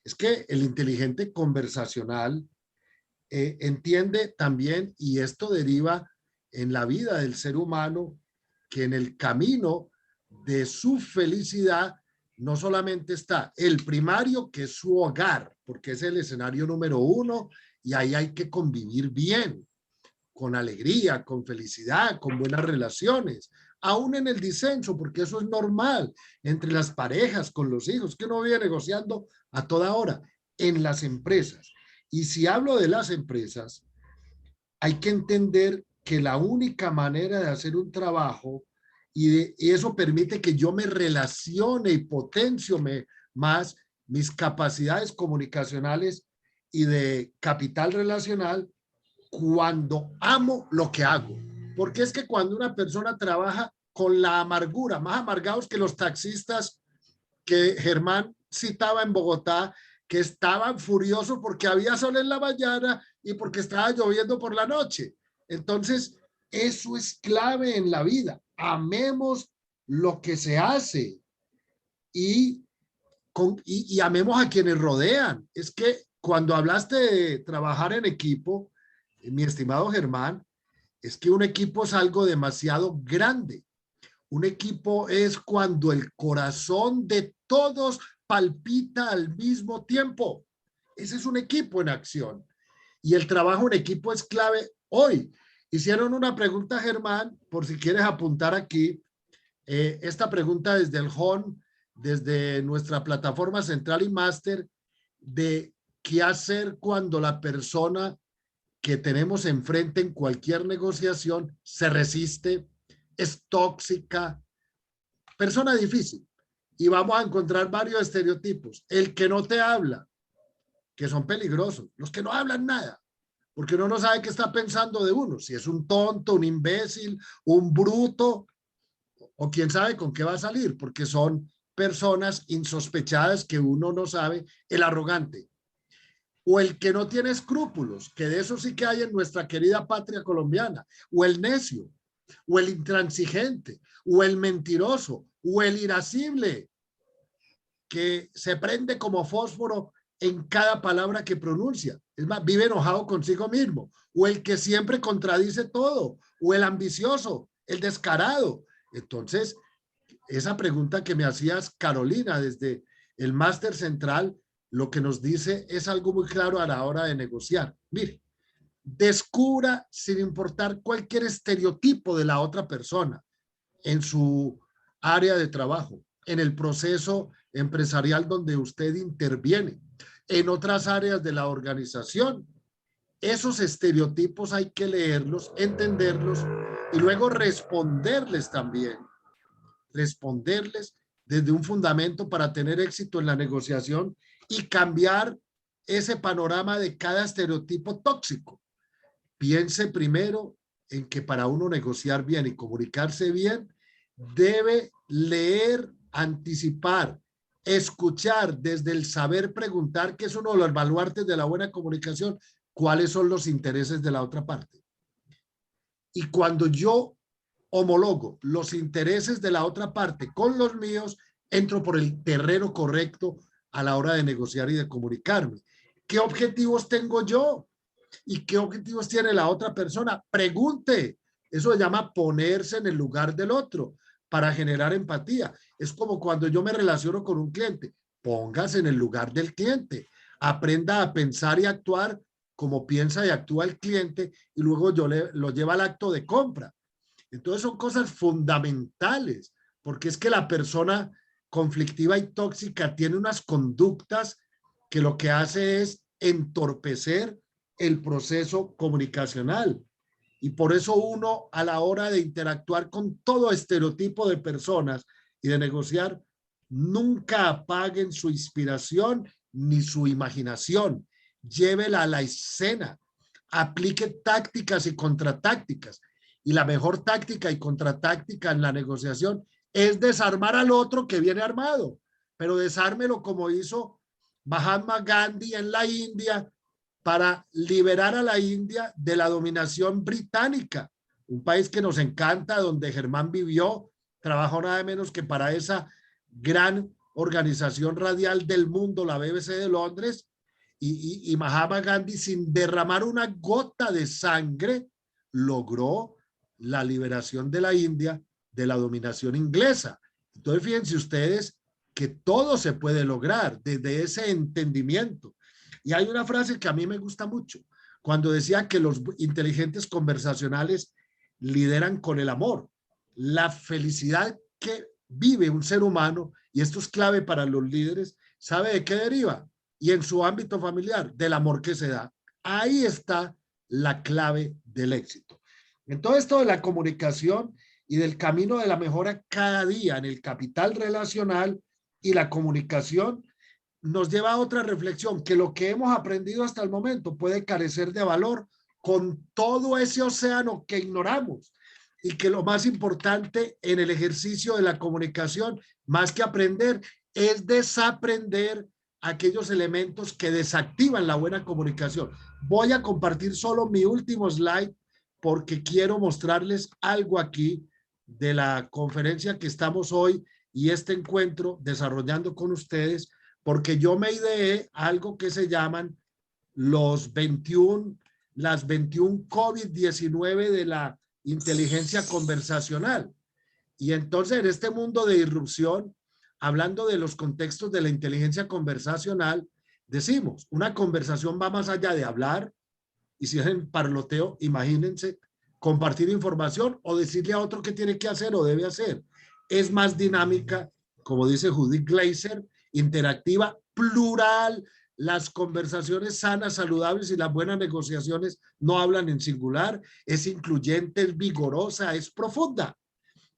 Es que el inteligente conversacional entiende también, y esto deriva en la vida del ser humano, que en el camino de su felicidad no solamente está el primario, que es su hogar, porque es el escenario número 1, y ahí hay que convivir bien, con alegría, con felicidad, con buenas relaciones, aún en el disenso, porque eso es normal, entre las parejas, con los hijos, que uno vive negociando a toda hora, en las empresas. Y si hablo de las empresas, hay que entender que la única manera de hacer un trabajo, y eso permite que yo me relacione y potencio más mis capacidades comunicacionales y de capital relacional, cuando amo lo que hago. Porque es que cuando una persona trabaja con la amargura, más amargados que los taxistas que Germán citaba en Bogotá, que estaban furiosos porque había sol en la mañana y porque estaba lloviendo por la noche. Entonces, eso es clave en la vida. Amemos lo que se hace y amemos a quienes rodean. Es que cuando hablaste de trabajar en equipo, mi estimado Germán, es que un equipo es algo demasiado grande. Un equipo es cuando el corazón de todos palpita al mismo tiempo. Ese es un equipo en acción. Y el trabajo en equipo es clave hoy. Hicieron una pregunta, Germán, por si quieres apuntar aquí. Esta pregunta desde el HON, desde nuestra plataforma central y máster, de qué hacer cuando la persona que tenemos enfrente en cualquier negociación se resiste, es tóxica, persona difícil. Y vamos a encontrar varios estereotipos. El que no te habla, que son peligrosos. Los que no hablan nada, porque uno no sabe qué está pensando de uno. Si es un tonto, un imbécil, un bruto, o quién sabe con qué va a salir, porque son personas insospechadas que uno no sabe. El arrogante. O el que no tiene escrúpulos, que de eso sí que hay en nuestra querida patria colombiana. O el necio, o el intransigente, o el mentiroso, o el irascible, que se prende como fósforo en cada palabra que pronuncia. Es más, vive enojado consigo mismo. O el que siempre contradice todo, o el ambicioso, el descarado. Entonces, esa pregunta que me hacías, Carolina, desde el máster central, lo que nos dice es algo muy claro a la hora de negociar. Mire, descubra sin importar cualquier estereotipo de la otra persona en su área de trabajo, en el proceso empresarial donde usted interviene, en otras áreas de la organización. Esos estereotipos hay que leerlos, entenderlos y luego responderles también. Responderles desde un fundamento para tener éxito en la negociación y cambiar ese panorama de cada estereotipo tóxico. Piense primero en que para uno negociar bien y comunicarse bien, debe leer, anticipar, escuchar desde el saber preguntar, que es uno de los baluartes de la buena comunicación, cuáles son los intereses de la otra parte. Y cuando yo homologo los intereses de la otra parte con los míos, entro por el terreno correcto a la hora de negociar y de comunicarme. ¿Qué objetivos tengo yo? ¿Y qué objetivos tiene la otra persona? Pregunte. Eso se llama ponerse en el lugar del otro para generar empatía. Es como cuando yo me relaciono con un cliente. Póngase en el lugar del cliente. Aprenda a pensar y actuar como piensa y actúa el cliente y luego lo lleva al acto de compra. Entonces son cosas fundamentales, porque es que la persona conflictiva y tóxica tiene unas conductas que lo que hace es entorpecer el proceso comunicacional. Y por eso uno, a la hora de interactuar con todo estereotipo de personas y de negociar, nunca apaguen su inspiración ni su imaginación. Llévela a la escena, aplique tácticas y contratácticas. Y la mejor táctica y contratáctica en la negociación es desarmar al otro que viene armado, pero desármelo como hizo Mahatma Gandhi en la India para liberar a la India de la dominación británica, un país que nos encanta, donde Germán vivió, trabajó nada menos que para esa gran organización radial del mundo, la BBC de Londres, y Mahatma Gandhi, sin derramar una gota de sangre, logró la liberación de la India de la dominación inglesa. Entonces, fíjense ustedes que todo se puede lograr desde ese entendimiento. Y hay una frase que a mí me gusta mucho, cuando decía que los inteligentes conversacionales lideran con el amor. La felicidad que vive un ser humano, y esto es clave para los líderes, ¿sabe de qué deriva? Y en su ámbito familiar, del amor que se da. Ahí está la clave del éxito. En todo esto de la comunicación y del camino de la mejora cada día en el capital relacional y la comunicación, nos lleva a otra reflexión, que lo que hemos aprendido hasta el momento puede carecer de valor con todo ese océano que ignoramos, y que lo más importante en el ejercicio de la comunicación, más que aprender, es desaprender aquellos elementos que desactivan la buena comunicación. Voy a compartir solo mi último slide porque quiero mostrarles algo aquí de la conferencia que estamos hoy y este encuentro desarrollando con ustedes, porque yo me ideé algo que se llaman las 21 COVID-19 de la inteligencia conversacional. Y entonces en este mundo de irrupción, hablando de los contextos de la inteligencia conversacional, decimos, una conversación va más allá de hablar, y si es en parloteo, imagínense, compartir información o decirle a otro qué tiene que hacer o debe hacer. Es más dinámica, como dice Judith Glaser, interactiva, plural. Las conversaciones sanas, saludables y las buenas negociaciones no hablan en singular, es incluyente, es vigorosa, es profunda.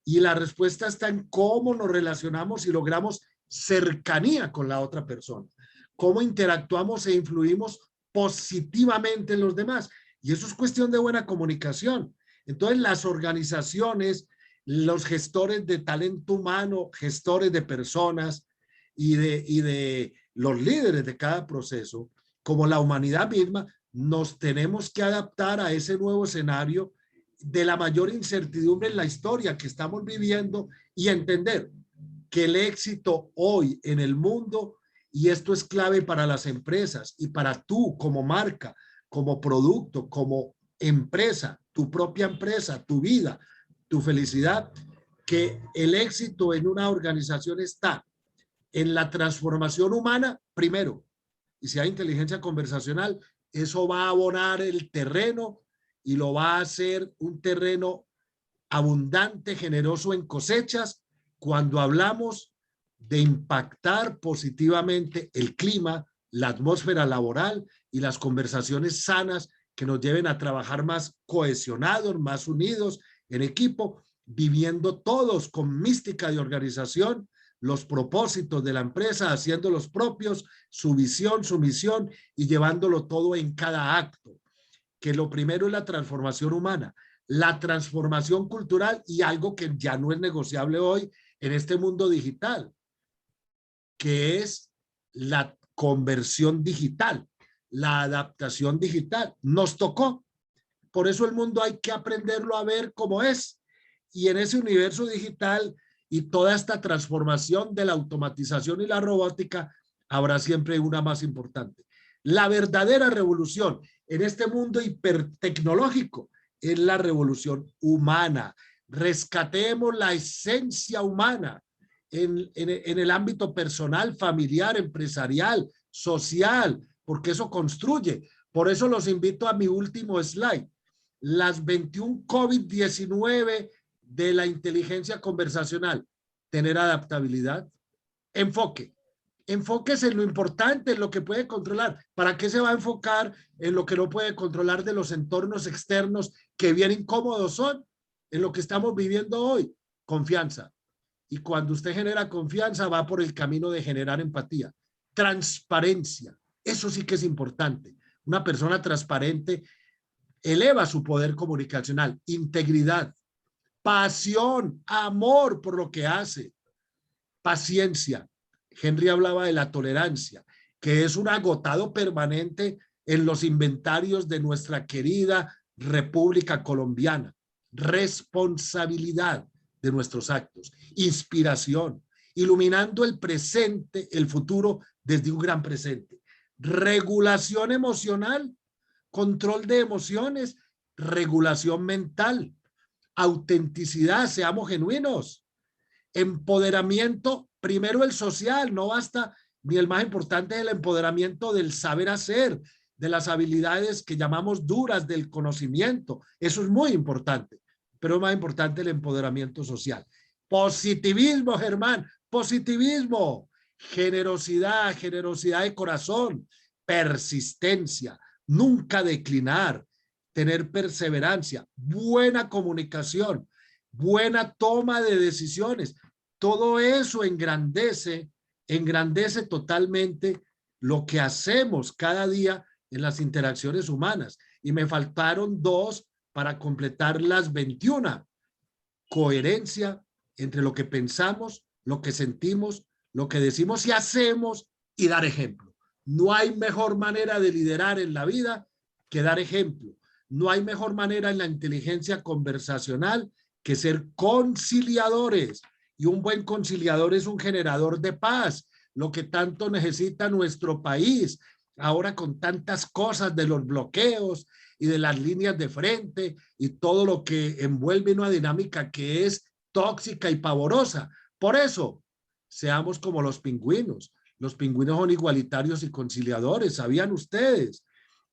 Y la respuesta está en cómo nos relacionamos y logramos cercanía con la otra persona, cómo interactuamos e influimos positivamente en los demás. Y eso es cuestión de buena comunicación. Entonces, las organizaciones, los gestores de talento humano, gestores de personas y de los líderes de cada proceso, como la humanidad misma, nos tenemos que adaptar a ese nuevo escenario de la mayor incertidumbre en la historia que estamos viviendo y entender que el éxito hoy en el mundo, y esto es clave para las empresas y para tú como marca, como producto, como empresa, tu propia empresa, tu vida, tu felicidad, que el éxito en una organización está en la transformación humana, primero, y si hay inteligencia conversacional, eso va a abonar el terreno y lo va a hacer un terreno abundante, generoso en cosechas, cuando hablamos de impactar positivamente el clima, la atmósfera laboral y las conversaciones sanas que nos lleven a trabajar más cohesionados, más unidos en equipo, viviendo todos con mística de organización, los propósitos de la empresa, haciendo los propios, su visión, su misión y llevándolo todo en cada acto. Que lo primero es la transformación humana, la transformación cultural y algo que ya no es negociable hoy en este mundo digital, que es la conversión digital, la adaptación digital. Nos tocó. Por eso el mundo hay que aprenderlo a ver cómo es. Y en ese universo digital y toda esta transformación de la automatización y la robótica, habrá siempre una más importante. La verdadera revolución en este mundo hipertecnológico es la revolución humana. Rescatemos la esencia humana en el ámbito personal, familiar, empresarial, social, porque eso construye. Por eso los invito a mi último slide. Las 21 COVID-19 de la inteligencia conversacional. Tener adaptabilidad, enfoque. Enfóquese en lo importante, en lo que puede controlar. ¿Para qué se va a enfocar en lo que no puede controlar de los entornos externos que bien incómodos son? En lo que estamos viviendo hoy, confianza. Y cuando usted genera confianza, va por el camino de generar empatía. Transparencia. Eso sí que es importante. Una persona transparente eleva su poder comunicacional. Integridad. Pasión, amor por lo que hace. Paciencia. Henry hablaba de la tolerancia, que es un agotado permanente en los inventarios de nuestra querida República Colombiana. Responsabilidad de nuestros actos. Inspiración. Iluminando el presente, el futuro desde un gran presente. Regulación emocional, control de emociones, regulación mental. Autenticidad, seamos genuinos. Empoderamiento, primero el social, no basta, ni el más importante es el empoderamiento del saber hacer, de las habilidades que llamamos duras, del conocimiento. Eso es muy importante, pero es más importante el empoderamiento social. Positivismo, Germán, positivismo, generosidad, generosidad de corazón, persistencia, nunca declinar, tener perseverancia, buena comunicación, buena toma de decisiones. Todo eso engrandece totalmente lo que hacemos cada día en las interacciones humanas. Y me faltaron dos para completar las 21. Coherencia entre lo que pensamos, lo que sentimos, lo que decimos y hacemos, y dar ejemplo. No hay mejor manera de liderar en la vida que dar ejemplo. No hay mejor manera en la inteligencia conversacional que ser conciliadores. Y un buen conciliador es un generador de paz, lo que tanto necesita nuestro país, ahora con tantas cosas de los bloqueos y de las líneas de frente y todo lo que envuelve una dinámica que es tóxica y pavorosa. Por eso, seamos como los pingüinos. Los pingüinos son igualitarios y conciliadores, ¿sabían ustedes?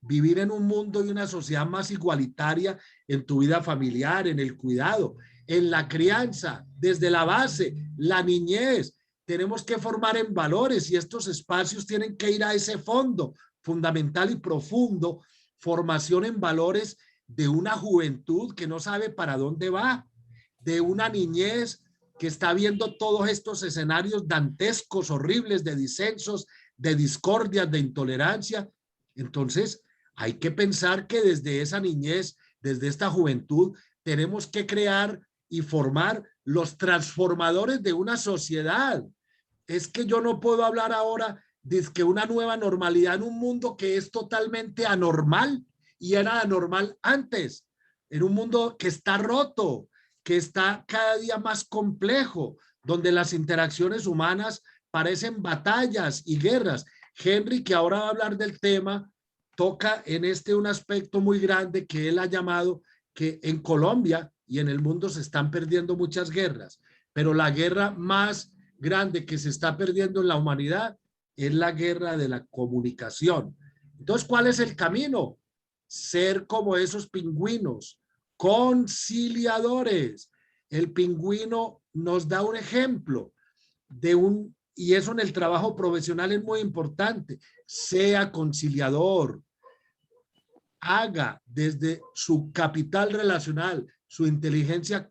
Vivir en un mundo y una sociedad más igualitaria en tu vida familiar, en el cuidado, en la crianza, desde la base, la niñez. Tenemos que formar en valores y estos espacios tienen que ir a ese fondo fundamental y profundo, formación en valores de una juventud que no sabe para dónde va, de una niñez que está viendo todos estos escenarios dantescos, horribles, de disensos, de discordias, de intolerancia. Entonces, hay que pensar que desde esa niñez, desde esta juventud, tenemos que crear y formar los transformadores de una sociedad. Es que yo no puedo hablar ahora de que una nueva normalidad en un mundo que es totalmente anormal y era anormal antes, en un mundo que está roto, que está cada día más complejo, donde las interacciones humanas parecen batallas y guerras. Henry, que ahora va a hablar del tema, toca en un aspecto muy grande que él ha llamado que en Colombia y en el mundo se están perdiendo muchas guerras, pero la guerra más grande que se está perdiendo en la humanidad es la guerra de la comunicación. Entonces, ¿cuál es el camino? Ser como esos pingüinos, conciliadores. El pingüino nos da un ejemplo y eso en el trabajo profesional es muy importante. Sea conciliador, haga desde su capital relacional, su inteligencia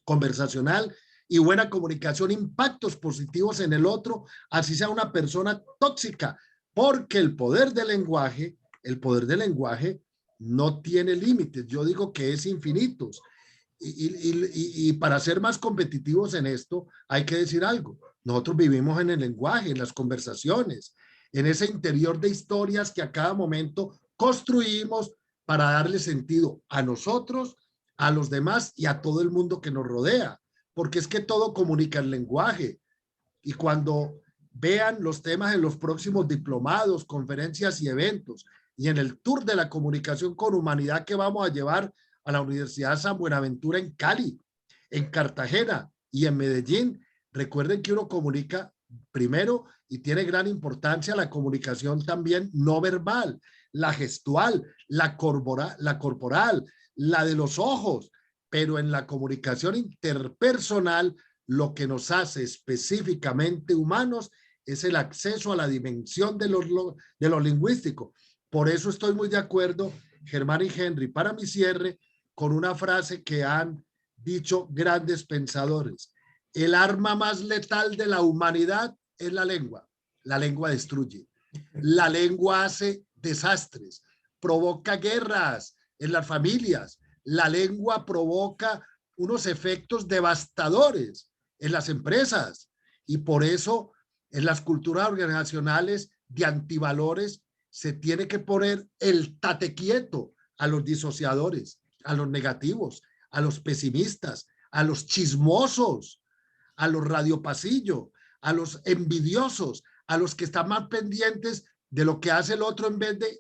conversacional y buena comunicación, impactos positivos en el otro, así sea una persona tóxica, porque el poder del lenguaje no tiene límites. Yo digo que es infinito. Y para ser más competitivos en esto, hay que decir algo. Nosotros vivimos en el lenguaje, en las conversaciones, en ese interior de historias que a cada momento construimos para darle sentido a nosotros, a los demás y a todo el mundo que nos rodea. Porque es que todo comunica el lenguaje. Y cuando vean los temas en los próximos diplomados, conferencias y eventos, y en el tour de la comunicación con humanidad que vamos a llevar a la Universidad San Buenaventura en Cali, en Cartagena y en Medellín, recuerden que uno comunica primero y tiene gran importancia la comunicación también no verbal, la gestual, la corporal, la de los ojos, pero en la comunicación interpersonal lo que nos hace específicamente humanos es el acceso a la dimensión de lo lingüístico. Por eso estoy muy de acuerdo, Germán y Henry, para mi cierre, con una frase que han dicho grandes pensadores. El arma más letal de la humanidad es la lengua. La lengua destruye. La lengua hace desastres, provoca guerras en las familias. La lengua provoca unos efectos devastadores en las empresas y por eso en las culturas organizacionales de antivalores se tiene que poner el tate quieto a los disociadores, a los negativos, a los pesimistas, a los chismosos, a los radiopasillo, a los envidiosos, a los que están más pendientes de lo que hace el otro en vez de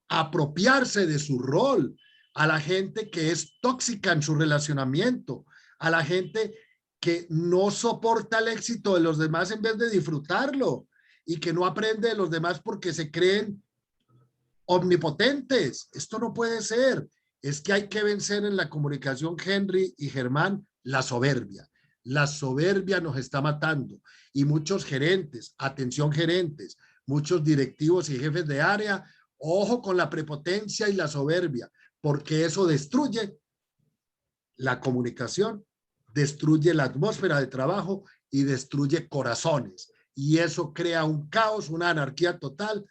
apropiarse de su rol, a la gente que es tóxica en su relacionamiento, a la gente que no soporta el éxito de los demás en vez de disfrutarlo y que no aprende de los demás porque se creen omnipotentes. Esto no puede ser. Es que hay que vencer en la comunicación, Henry y Germán, la soberbia. La soberbia nos está matando y muchos gerentes, atención gerentes, muchos directivos y jefes de área, ojo con la prepotencia y la soberbia, porque eso destruye la comunicación, destruye la atmósfera de trabajo y destruye corazones. Y eso crea un caos, una anarquía total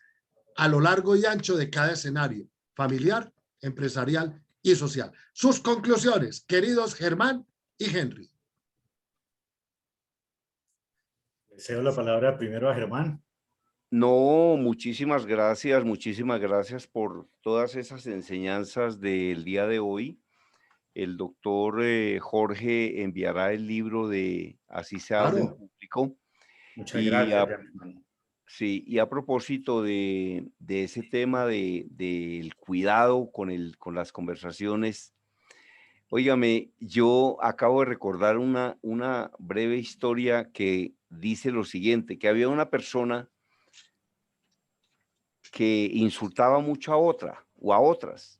a lo largo y ancho de cada escenario, familiar, empresarial y social. Sus conclusiones, queridos Germán y Henry. Le cedo la palabra primero a Germán. No, muchísimas gracias por todas esas enseñanzas del día de hoy. El doctor Jorge enviará el libro de Así se habla en público. Muchas gracias, hermano. Sí, y a propósito de ese tema del cuidado con las conversaciones, óigame, yo acabo de recordar una breve historia que dice lo siguiente, que había una persona que insultaba mucho a otra o a otras,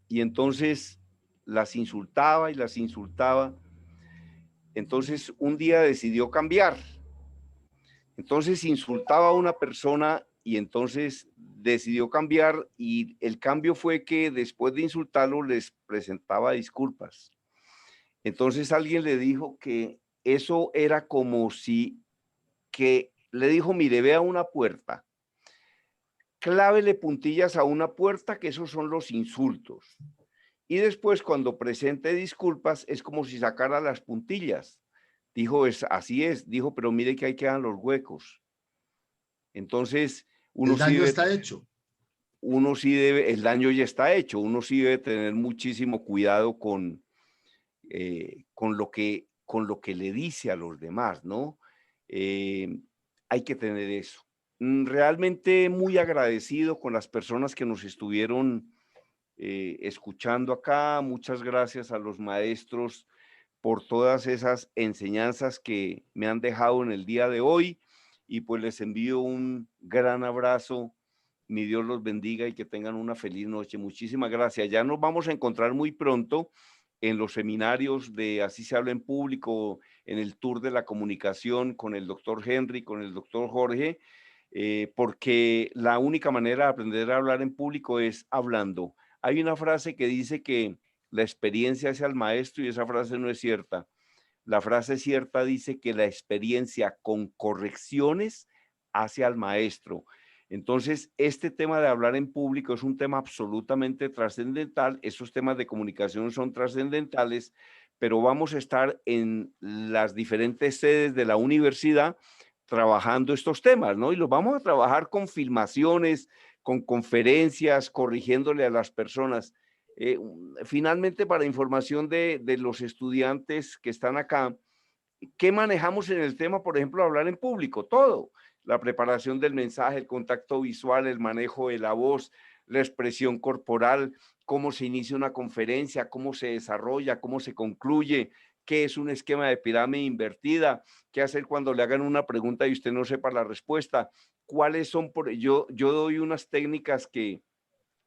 y entonces las insultaba y las insultaba. Entonces un día decidió cambiar. Entonces insultaba a una persona y entonces decidió cambiar y el cambio fue que después de insultarlo les presentaba disculpas. Entonces alguien le dijo que eso era como si que le dijo, mire, vea una puerta, clávele puntillas a una puerta, que esos son los insultos. Y después cuando presente disculpas es como si sacara las puntillas. Dijo, así es, dijo, pero mire que ahí quedan los huecos. Entonces, el daño está hecho. El daño ya está hecho, uno sí debe tener muchísimo cuidado con lo que le dice a los demás, ¿no? Hay que tener eso. Realmente muy agradecido con las personas que nos estuvieron escuchando acá. Muchas gracias a los maestros por todas esas enseñanzas que me han dejado en el día de hoy. y pues les envío un gran abrazo. Mi Dios los bendiga y que tengan una feliz noche. Muchísimas gracias. Ya nos vamos a encontrar muy pronto en los seminarios de Así se habla en público, en el tour de la comunicación con el doctor Henry, con el doctor Jorge, porque la única manera de aprender a hablar en público es hablando. Hay una frase que dice que la experiencia hace al maestro y esa frase no es cierta. La frase cierta dice que la experiencia con correcciones hace al maestro. Entonces, este tema de hablar en público es un tema absolutamente trascendental. Esos temas de comunicación son trascendentales, pero vamos a estar en las diferentes sedes de la universidad trabajando estos temas, ¿no? Y los vamos a trabajar con filmaciones, con conferencias, corrigiéndole a las personas. Finalmente, para información de los estudiantes que están acá, ¿qué manejamos en el tema, por ejemplo, de hablar en público? Todo. La preparación del mensaje, el contacto visual, el manejo de la voz, la expresión corporal, cómo se inicia una conferencia, cómo se desarrolla, cómo se concluye, qué es un esquema de pirámide invertida, qué hacer cuando le hagan una pregunta y usted no sepa la respuesta, cuáles son, yo doy unas técnicas que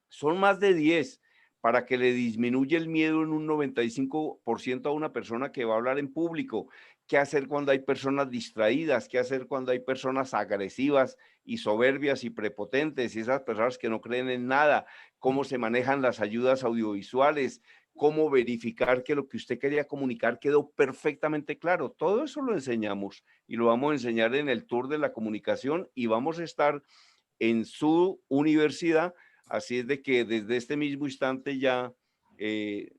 son más de 10 para que le disminuya el miedo en un 95% a una persona que va a hablar en público. ¿Qué hacer cuando hay personas distraídas? ¿Qué hacer cuando hay personas agresivas y soberbias y prepotentes y esas personas que no creen en nada? ¿Cómo se manejan las ayudas audiovisuales? ¿Cómo verificar que lo que usted quería comunicar quedó perfectamente claro? Todo eso lo enseñamos y lo vamos a enseñar en el tour de la comunicación y vamos a estar en su universidad. Así es de que desde este mismo instante ya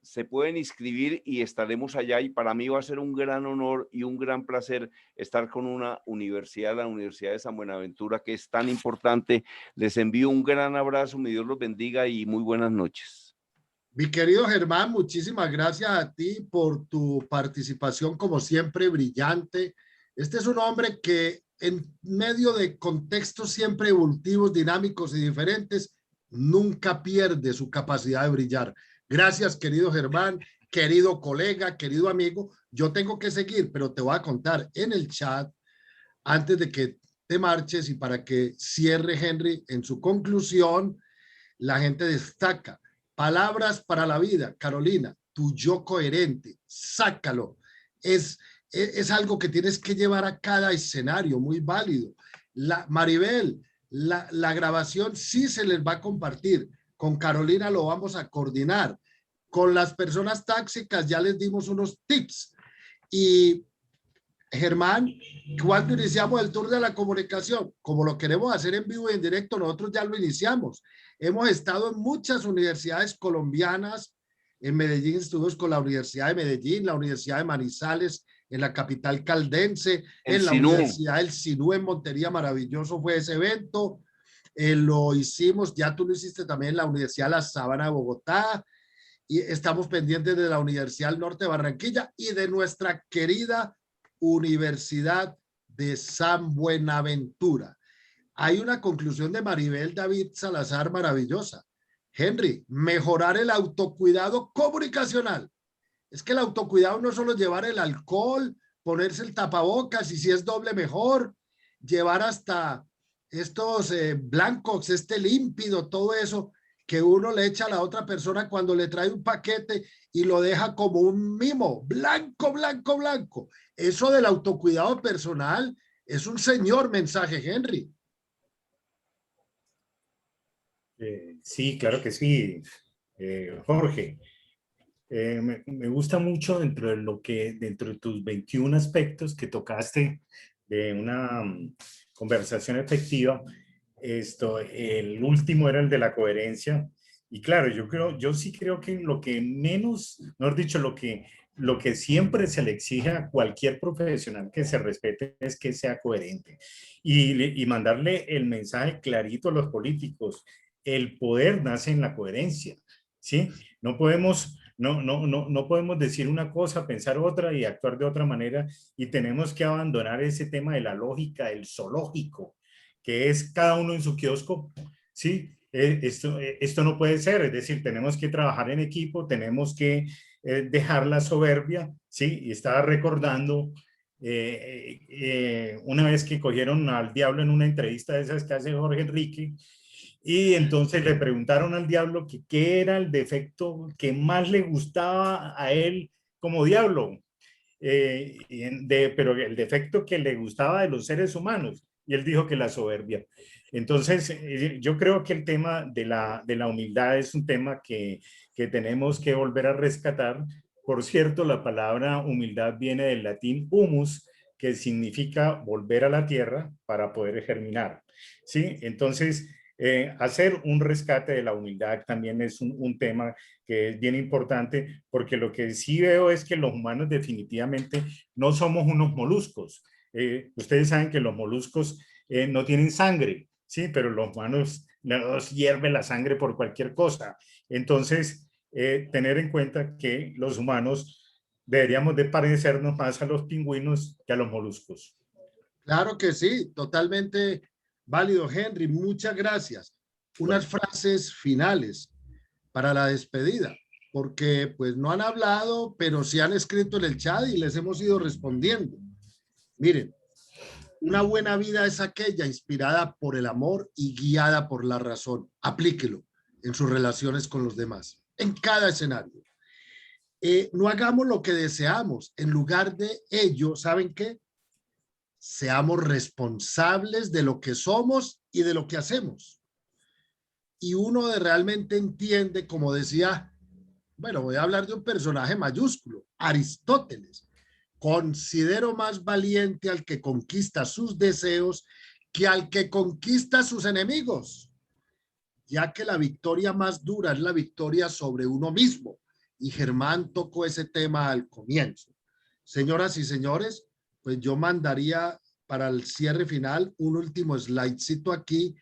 se pueden inscribir y estaremos allá, y para mí va a ser un gran honor y un gran placer estar con una universidad, la Universidad de San Buenaventura, que es tan importante. Les envío un gran abrazo, mi Dios los bendiga y muy buenas noches. Mi querido Germán, muchísimas gracias a ti por tu participación, como siempre, brillante. Este es un hombre que en medio de contextos siempre evolutivos, dinámicos y diferentes, nunca pierde su capacidad de brillar. Gracias, querido Germán, querido colega, querido amigo. Yo tengo que seguir, pero te voy a contar en el chat, antes de que te marches y para que cierre Henry en su conclusión, la gente destaca: palabras para la vida. Carolina, tu yo coherente, sácalo. Es algo que tienes que llevar a cada escenario, muy válido. Maribel, la grabación sí se les va a compartir. Con Carolina lo vamos a coordinar. Con las personas tóxicas ya les dimos unos tips. Y Germán, ¿cuándo iniciamos el tour de la comunicación? Como lo queremos hacer en vivo y en directo, nosotros ya lo iniciamos. Hemos estado en muchas universidades colombianas. En Medellín estuvimos con la Universidad de Medellín, la Universidad de Manizales, en la capital caldense, en la Universidad del Sinú, en Montería. Maravilloso fue ese evento. Lo hicimos, ya tú lo hiciste también en la Universidad de La Sabana de Bogotá. Y estamos pendientes de la Universidad del Norte de Barranquilla y de nuestra querida Universidad de San Buenaventura. Hay una conclusión de Maribel David Salazar maravillosa. Henry, mejorar el autocuidado comunicacional. Es que el autocuidado no es solo llevar el alcohol, ponerse el tapabocas y si es doble mejor, llevar hasta estos blancos, límpido, todo eso que uno le echa a la otra persona cuando le trae un paquete y lo deja como un mimo, blanco, blanco, blanco. Eso del autocuidado personal es un señor mensaje, Henry. Sí, claro que sí, Jorge. Me gusta mucho dentro de tus 21 aspectos que tocaste de una conversación efectiva. El último era el de la coherencia. Y claro, yo sí creo que lo que menos, mejor dicho, lo que siempre se le exige a cualquier profesional que se respete es que sea coherente y mandarle el mensaje clarito a los políticos. El poder nace en la coherencia, ¿sí? No podemos decir una cosa, pensar otra y actuar de otra manera, y tenemos que abandonar ese tema de la lógica, del zoológico, que es cada uno en su kiosco, ¿sí? Esto no puede ser, es decir, tenemos que trabajar en equipo, tenemos que dejar la soberbia, ¿sí? Y estaba recordando una vez que cogieron al diablo en una entrevista de esas que hace Jorge Enrique, y entonces le preguntaron al diablo que qué era el defecto que más le gustaba a él como diablo, pero el defecto que le gustaba de los seres humanos, y él dijo que la soberbia. Entonces, yo creo que el tema de la humildad es un tema que tenemos que volver a rescatar. Por cierto, la palabra humildad viene del latín humus, que significa volver a la tierra para poder germinar, ¿sí? Entonces, hacer un rescate de la humildad también es un tema que es bien importante, porque lo que sí veo es que los humanos definitivamente no somos unos moluscos. Ustedes saben que los moluscos no tienen sangre, ¿sí? Pero los humanos nos hierve la sangre por cualquier cosa. Entonces, tener en cuenta que los humanos deberíamos de parecernos más a los pingüinos que a los moluscos. Claro que sí, totalmente válido, Henry. Muchas gracias. Unas frases finales para la despedida, porque pues no han hablado, pero sí han escrito en el chat y les hemos ido respondiendo. Miren, una buena vida es aquella inspirada por el amor y guiada por la razón. Aplíquelo en sus relaciones con los demás, en cada escenario. No hagamos lo que deseamos. En lugar de ello, ¿saben qué? Seamos responsables de lo que somos y de lo que hacemos. Y uno realmente entiende, como decía, bueno, voy a hablar de un personaje mayúsculo, Aristóteles. Considero más valiente al que conquista sus deseos que al que conquista sus enemigos, ya que la victoria más dura es la victoria sobre uno mismo. Y Germán tocó ese tema al comienzo. Señoras y señores, pues yo mandaría para el cierre final un último slidecito aquí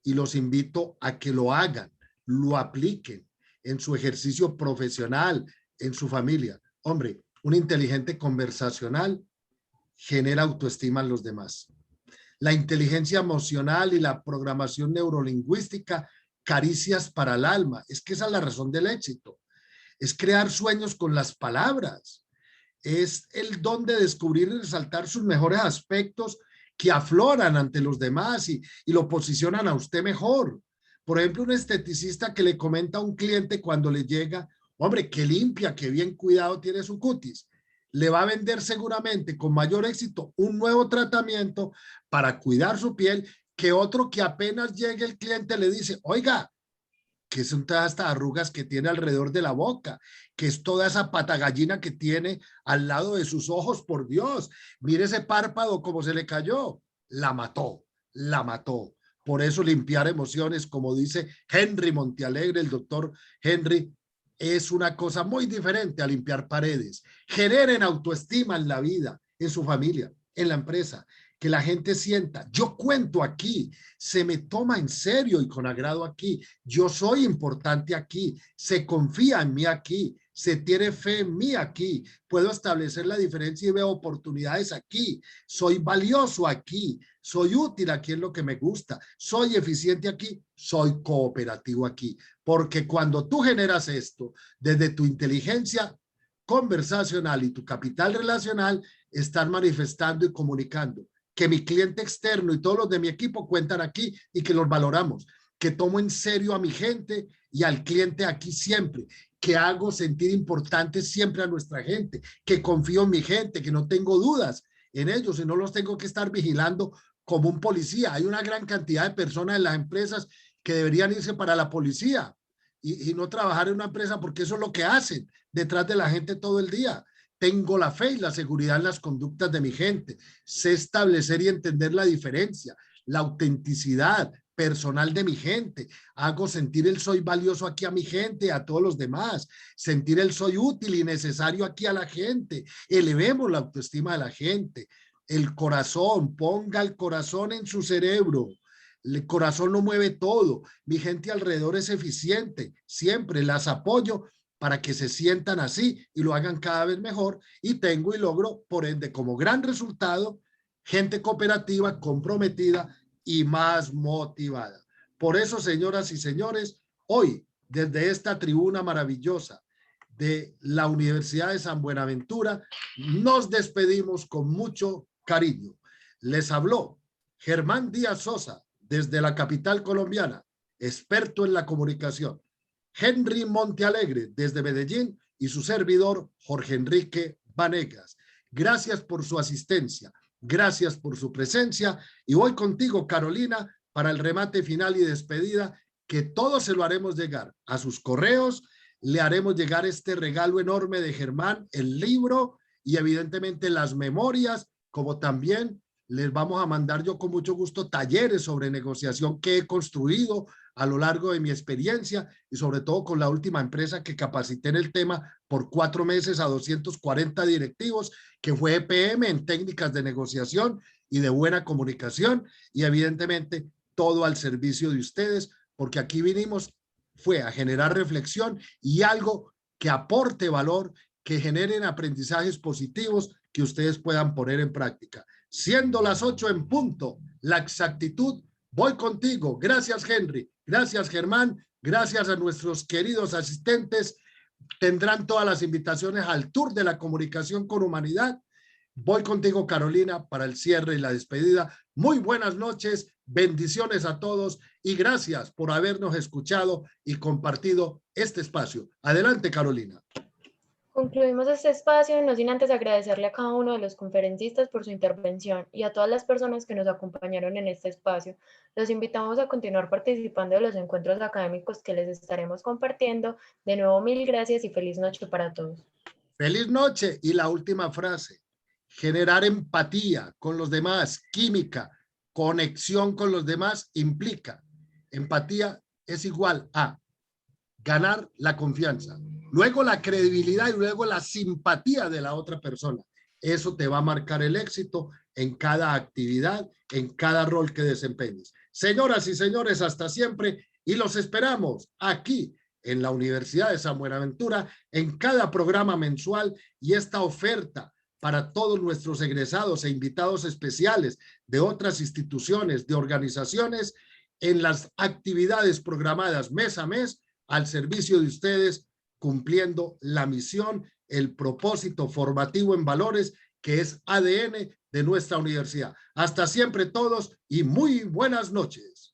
y los invito a que lo hagan, lo apliquen en su ejercicio profesional, en su familia. Hombre, un inteligente conversacional genera autoestima en los demás. La inteligencia emocional y la programación neurolingüística, caricias para el alma. Es que esa es la razón del éxito. Es crear sueños con las palabras. Es el don de descubrir y resaltar sus mejores aspectos que afloran ante los demás y lo posicionan a usted mejor. Por ejemplo, un esteticista que le comenta a un cliente cuando le llega, hombre, qué limpia, qué bien cuidado tiene su cutis. Le va a vender seguramente con mayor éxito un nuevo tratamiento para cuidar su piel que otro que apenas llegue el cliente le dice, oiga, que son todas estas arrugas que tiene alrededor de la boca, que es toda esa patagallina que tiene al lado de sus ojos, por Dios, mire ese párpado como se le cayó, la mató, la mató. Por eso limpiar emociones, como dice Henry Montealegre, el doctor Henry, es una cosa muy diferente a limpiar paredes. Generen autoestima en la vida, en su familia, en la empresa, que la gente sienta, yo cuento aquí, se me toma en serio y con agrado aquí, yo soy importante aquí, se confía en mí aquí, se tiene fe en mí aquí, puedo establecer la diferencia y veo oportunidades aquí, soy valioso aquí, soy útil aquí en lo que me gusta, soy eficiente aquí, soy cooperativo aquí, porque cuando tú generas esto desde tu inteligencia conversacional y tu capital relacional, están manifestando y comunicando que mi cliente externo y todos los de mi equipo cuentan aquí y que los valoramos, que tomo en serio a mi gente y al cliente aquí siempre, que hago sentir importante siempre a nuestra gente, que confío en mi gente, que no tengo dudas en ellos y no los tengo que estar vigilando como un policía. Hay una gran cantidad de personas en las empresas que deberían irse para la policía y no trabajar en una empresa porque eso es lo que hacen detrás de la gente todo el día. Tengo la fe y la seguridad en las conductas de mi gente. Sé establecer y entender la diferencia, la autenticidad personal de mi gente. Hago sentir el soy valioso aquí a mi gente, a todos los demás. Sentir el soy útil y necesario aquí a la gente. Elevemos la autoestima de la gente. El corazón, ponga el corazón en su cerebro. El corazón lo mueve todo. Mi gente alrededor es eficiente. Siempre las apoyo para que se sientan así y lo hagan cada vez mejor y tengo y logro, por ende, como gran resultado, gente cooperativa, comprometida y más motivada. Por eso, señoras y señores, hoy, desde esta tribuna maravillosa, de la Universidad de San Buenaventura, nos despedimos con mucho cariño. Les habló Germán Díaz Sosa desde la capital colombiana, experto en la comunicación. Henry Montealegre desde Medellín y su servidor Jorge Enrique Vanegas. Gracias por su asistencia, gracias por su presencia y voy contigo, Carolina, para el remate final y despedida, que todo se lo haremos llegar a sus correos. Le haremos llegar este regalo enorme de Germán, el libro y evidentemente las memorias, como también les vamos a mandar yo con mucho gusto talleres sobre negociación que he construido a lo largo de mi experiencia y sobre todo con la última empresa que capacité en el tema por 4 meses a 240 directivos, que fue EPM en técnicas de negociación y de buena comunicación y evidentemente todo al servicio de ustedes, porque aquí vinimos fue a generar reflexión y algo que aporte valor, que generen aprendizajes positivos que ustedes puedan poner en práctica. Siendo las 8 en punto, la exactitud, voy contigo. Gracias, Henry. Gracias, Germán. Gracias a nuestros queridos asistentes. Tendrán todas las invitaciones al Tour de la Comunicación con Humanidad. Voy contigo, Carolina, para el cierre y la despedida. Muy buenas noches, bendiciones a todos y gracias por habernos escuchado y compartido este espacio. Adelante, Carolina. Concluimos este espacio, no sin antes agradecerle a cada uno de los conferencistas por su intervención y a todas las personas que nos acompañaron en este espacio. Los invitamos a continuar participando de los encuentros académicos que les estaremos compartiendo. De nuevo, mil gracias y feliz noche para todos. Feliz noche. Y la última frase, generar empatía con los demás, química, conexión con los demás implica, empatía es igual a ganar la confianza, luego la credibilidad y luego la simpatía de la otra persona. Eso te va a marcar el éxito en cada actividad, en cada rol que desempeñes. Señoras y señores, hasta siempre y los esperamos aquí en la Universidad de San Buenaventura en cada programa mensual y esta oferta para todos nuestros egresados e invitados especiales de otras instituciones, de organizaciones, en las actividades programadas mes a mes al servicio de ustedes, cumpliendo la misión, el propósito formativo en valores que es ADN de nuestra universidad. Hasta siempre todos y muy buenas noches.